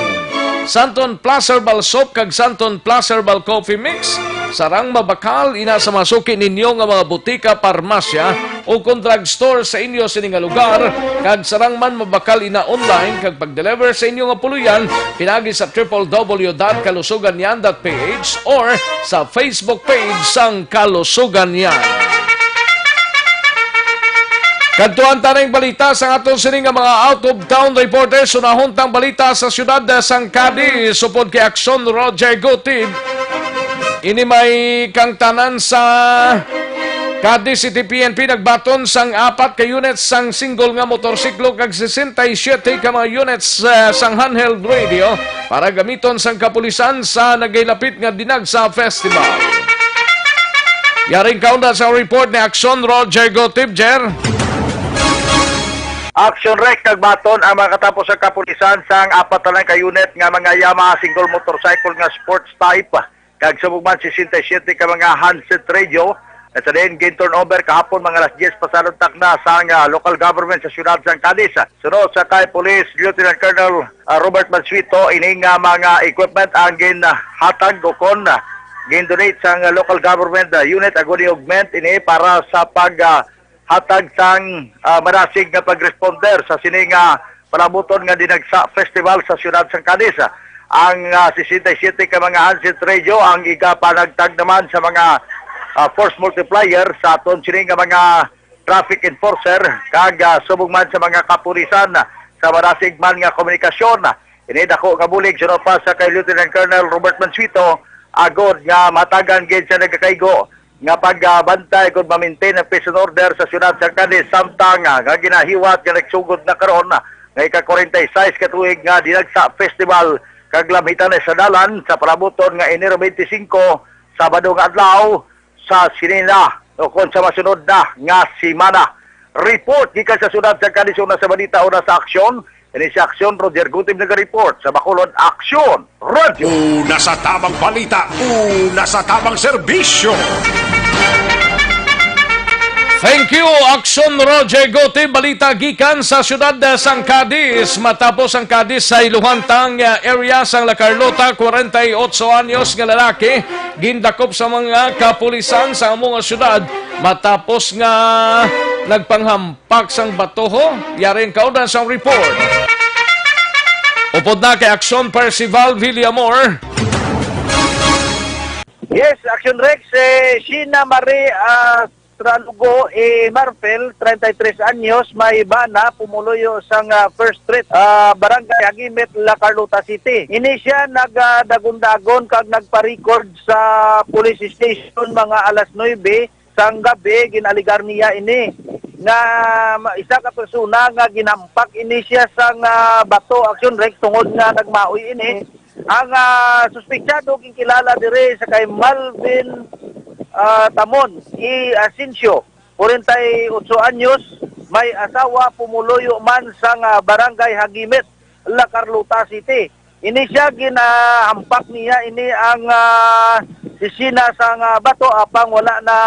Santon Plus Herbal Soap kag Santon Plus Herbal Coffee Mix, sarang mabakal ina sa masuki ninyo nga mga butika, parmasya o kung drugstore sa inyo sininga lugar, kag sarang man mabakal ina online kag pag-deliver sa inyo nga puluyan pinagi sa www.kalusuganyan.ph or sa Facebook page sang Kalusuganyan. Kantuan taning balita sa atong sining nga mga out-of-town reporters. Unahon tang balita sa siyudad sang Cadiz supod kay Action Roger Gutib. Ini may kang tanan sa Cadiz City PNP nagbaton sang 4 ka units sang single nga motorsiklo kag 67 ka mga units sang handheld radio para gamiton sang kapulisan sa nagailapit nga dinag sa festival. Yaring kaunda sa report ni Action Roger Gutib, Jer. Action Rex nagbaton ang mga katapos sa kapulisan sang 4 ka unit nga mga Yamaha single motorcycle nga sports type kag subugman 67 ka mga handset radio at sa din gain turnover kahapon mga alas 10 pasalong takna sang local government sa siyudad sang Cadiz. Sunod sa kay Police Lieutenant Colonel Robert Mansueto, ining mga equipment ang hatag o kon gin-donate sang local government unit aguni augment ini para sa hatag sang marasig nga pag-responder sa sining palabuton nga dinagsa festival sa siyudad sang Cadiz. Ang 67 ka mga handset radio ang igapanagtag naman sa mga force multiplier sa aton sining nga mga traffic enforcer kag subugman sa mga kapulisan sa marasig man nga komunikasyon. Ini dako nga bulig sunod pa sa kay Lieutenant Colonel Robert Mansueto agod nga matagan gid sa nagkakaigo nga pagbantay kung ma-maintain ang peace and order sa siyudad sa Cadiz samtang nga ginahiwat nga nagsugod na karon nga ika-46 katuig nga dinagsa festival kag lamhitan sa dalan sa palabuton nga Enero 25 Sabado nga adlaw sa sinina o kung sa masunod na nga simana. Report gikan sa siyudad sa Cadiz una sa balita una sa aksyon. Ini si Aksyon Roger Gutib nag-report sa Bacolod Aksyon Radio. Una sa tamang balita, una sa tamang serbisyo. Thank you, Action Roger Gutib. Balita gikan sa siyudad sang Cadiz. Matapos ang Cadiz sa iluhantang area sang La Carlota, 48 anyos nga lalaki, gindakop sa mga kapulisan sa among siyudad matapos nga nagpanghampak sang batoho. Yarin kaudan sang report. Upod na kay Action Percival Villamor. Yes, Action Rex, Sheena Marie Tralugo Marfel, 33 anyos, may bana, pumuloyo sang First Street, Barangay Hagimet, La Carlota City. Ini siya nagdagundagon kag nagpa-record sa police station mga alas 9 sang gabi, ginaligar niya ini nga isa ka persona nga ginampak ini siya sang bato. Action Rex tungod nga nagmaoy ini. Ang suspechado kilala dire sa kay Malvin Tamon Asensio, 48 anyos, may asawa, pumuloyo man sang Barangay Hagimet, La Carlota City. Ini siya ginahampak niya ini ang sisina sang bato apang wala na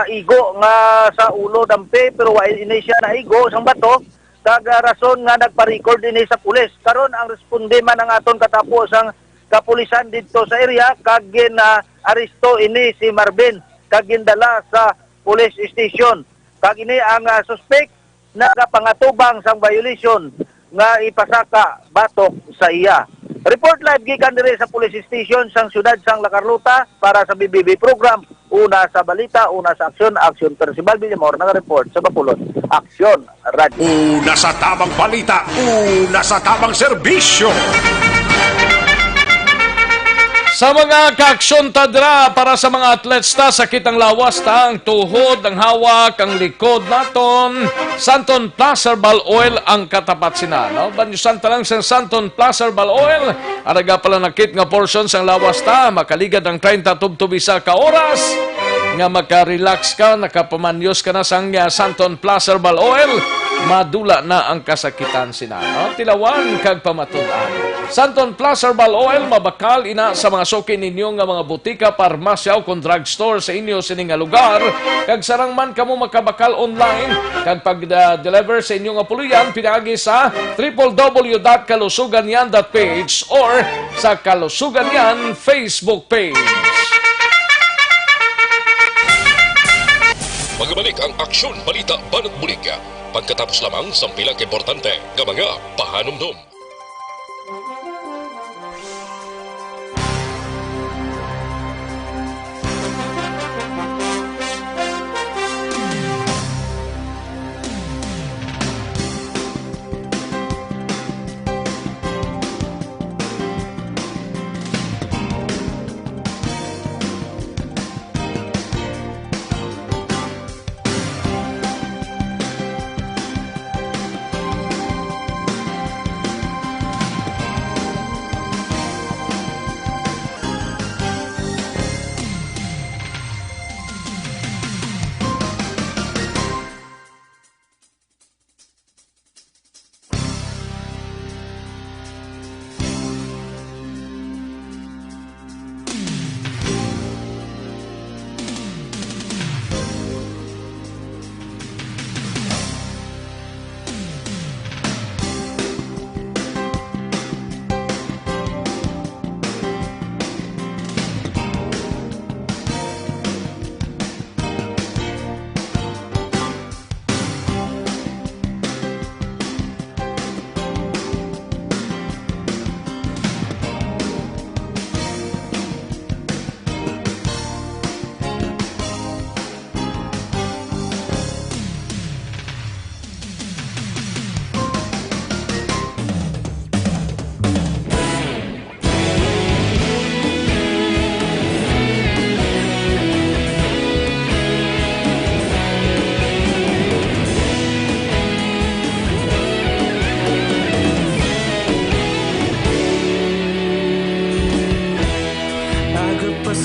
igo nga sa ulo dampe, pero ini siya na igo sang bato kag rason nga nagpa-record ini sa pulis. Karon ang responde man ang aton katapos ang kapulisan dito sa area kag aresto ini si Marvin kag gindala sa police station. Kag ini ang suspect na kapangatubang sang violation nga ipasaka batok sa iya. Report live gikan dire sa police station sang siyudad sang La Carlota para sa BBB program. Una sa balita, una sa aksyon, Aksyon Percival Villamor nag-report sa Bacolod Aksyon Radio. Una sa tamang balita, una sa tamang serbisyo. Sa mga kaaksyon tadra para sa mga atlets ta, sakit ang lawas ta, ang tuhod, ang hawak, ang likod naton. Santon Plus Herbal Oil ang katapat sina. No? Banyusan ta lang sa Santon Plus Herbal Oil. Araga pala nakit nga portion sang lawas ta, makaligad ang 30 tubtubisa ka oras. Nga maka-relax ka, nakapamanyos ka na sang Santon Plus Herbal Oil. madula na ang kasakitan sina. No? Tilawan kag pamatudan. Santon Plus Herbal Oil mabakal ina sa mga suki ninyo nga mga butika, parmasya o drugstore sa inyo sining nga lugar. Kag sarang man kamo makabakal online kag pag-deliver sa inyo nga puluyan pinaagi sa www.kalusuganyan.ph or sa Kalusuganyan Facebook page. Magbalik ang Aksyon Balita Banat Bulig. Pagkatapos lamang sa pilang importante nga mga pahanumdum.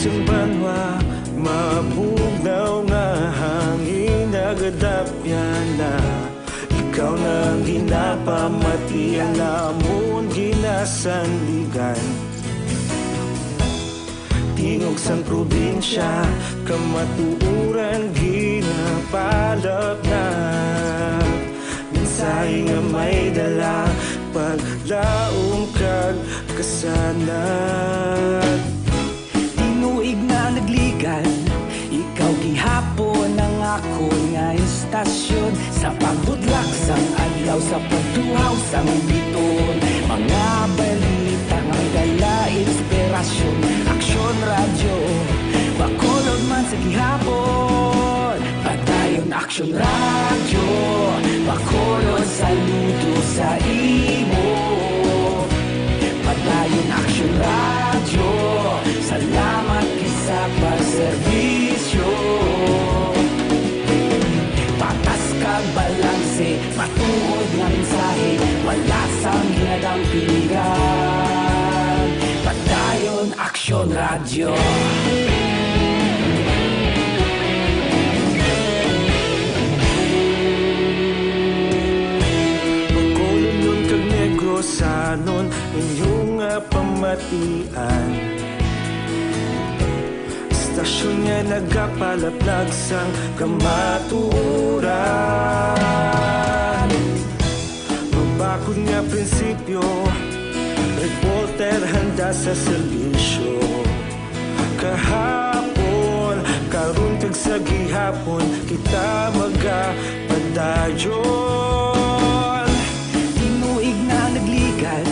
Yung banwa, mabugnaw nga hangin nagadapyan na. Ikaw nang ginapamati ang namon ginasanligan. Tingog sang probinsya, kamatuuran ginapalap na. Minsay nga may dala, paglaong kag kasanat. Tinuig na nagligan, ikaw gihapon ang ako nga istasyon. Sa pagbudlak sang adlaw, sa pagtuhaw sang biton. Mga balita nga dala inspirasyon. Aksyon radyo, bakolod man sa gihapon. Padayon aksyon radyo, bakolod saludo sa imo. Padayon aksyon radyo, salamat kisa pagserbisyo. Patas kag balanse, matuod nga mensahe, wala sang hinadang piligan. Padayon aksyon radyo. Pagkulong yun kag negrosanon, inyong pamatian. Istasyon nga nagapalaplag sang kamatuuran. Magbakod nga prinsipyo, reporter handa sa serbisyo. Kahapon, karon kag sa gihapon, kita magapadayon. Tinuig na nagligan,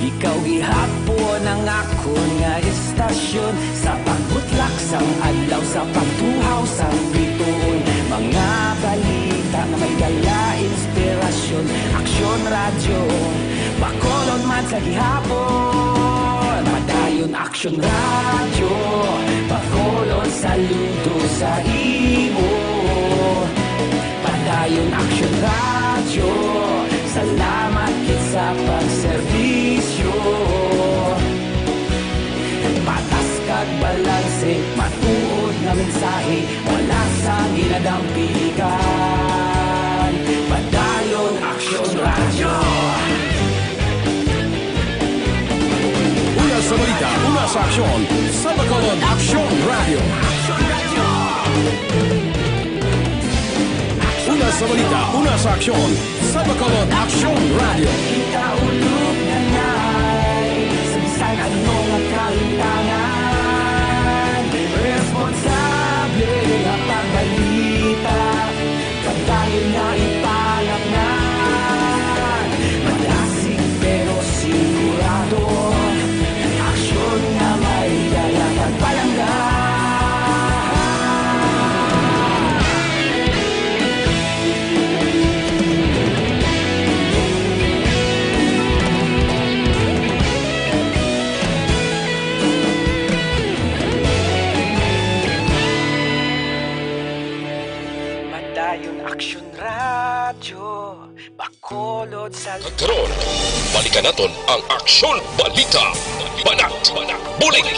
ikaw gihapon ang ako nga istasyon. Sa pagbutlak sang adlaw, sa pagtuhaw sang biton. Mga balita na may dala inspirasyon. Aksyon radyo, bakolod man sa gihapon. Padayon aksyon radyo, bakolod saludo sa imo. Padayon aksyon radyo, salamat kit sa pagserbisyo. Patas kag balanse, matuod nga mensahe, wala sang ginadampilikan. Padayon sa balita, una sa aksyon, sa Bacolod Aksyon Radio. Una sa balita, una sa aksyon, sa Bacolod Aksyon Radio. Ikaulog na na'y sabisan anong nakalintangan. Responsable ang pagbalita, pagdahil na ipalaknan. Malasig pero sigurado, aksyon na may dalang pagpalanggan. Madayon Aksyon Radyo, Bacolod sa... Karon, balikan naton ang Aksyon Balita. Banat, bulig.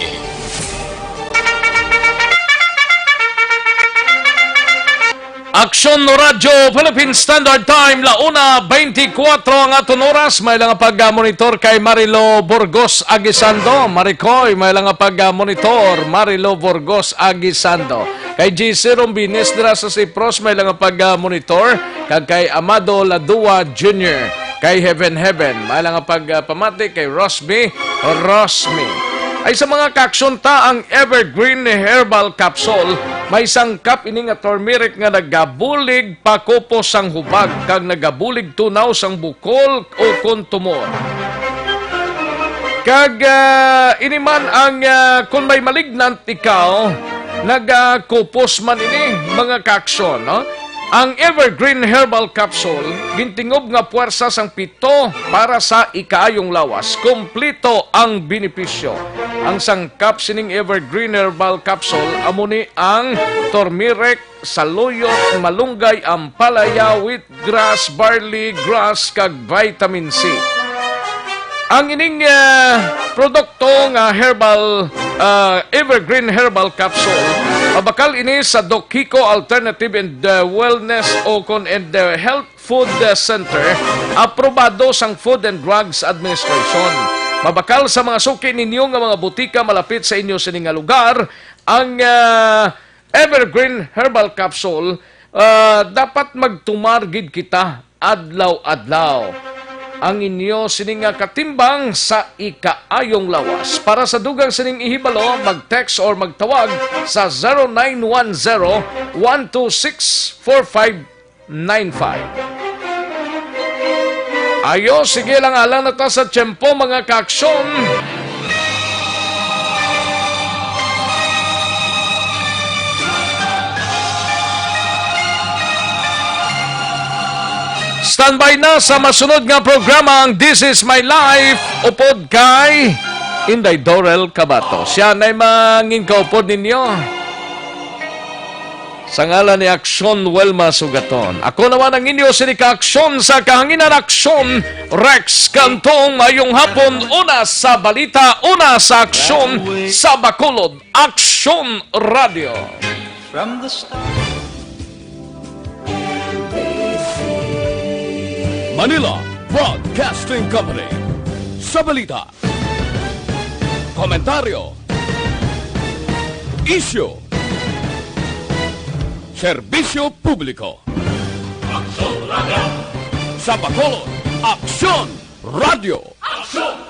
Aksyon Radyo Philippine Standard Time launa 24 ang aton oras. May lang pag-monitor kay Marilo Burgos Aguisando. Maricoy, may lang pag-monitor Marilo Burgos Aguisando. Kay GC Rombines dira sa Cipros, may lang pag-monitor kag kay Amado Ladua Jr. Kay Heaven, may lang pagpamati kay Rosby. Ay sa mga kaksyon ta ang Evergreen Herbal Capsule, may sangkap ini nga turmeric nga nagabulig pakupos sang hubag kag nagabulig tunaw sang bukol o kon tumor. Kag iniman ang kung may malignant ikaw, nagakupos man ini mga kaksyon, no? Ang Evergreen Herbal Capsule, gintingob nga puwersa sang 7 para sa ikaayong lawas. Kompleto ang benepisyo. Ang sangkap sining Evergreen Herbal Capsule, amuni ang turmeric, saluyot, malunggay, ampalaya, wheatgrass, barley grass, kag vitamin C. Ang ining produkto nga herbal Evergreen Herbal Capsule, mabakal ini sa Doc Kiko Alternative and Wellness Ocon and the Health Food Center, aprobado sang Food and Drugs Administration. Mabakal sa mga suki ninyo nga mga butika malapit sa inyo sa nga lugar, ang Evergreen Herbal Capsule dapat magtumargid kita adlaw-adlaw. Ang inyo sining katimbang sa ikaayong lawas. Para sa dugang sining ihibalo, mag-text or magtawag sa 0910-126-4595. Ayo, sige lang alang na ta sa tiyempo mga kaaksyon. Standby na sa masunod nga programa ang This Is My Life upod kay Inday Dorel Cabato. Siya na'y mangin kaupod ninyo. Sa ngalan ni Aksyon Welma Sugaton. Ako naman ang inyo sinika-aksyon sa kahanginan aksyon, Rex Cantong. Mayong hapon, una sa balita, una sa aksyon, sa Bacolod Aksyon Radio. From the start. Manila Broadcasting Company. Sa balita, komentaryo, isyu, serbisyo publiko. Aksyon Radio. Sa Bacolod, Aksyon Radio. Aksyon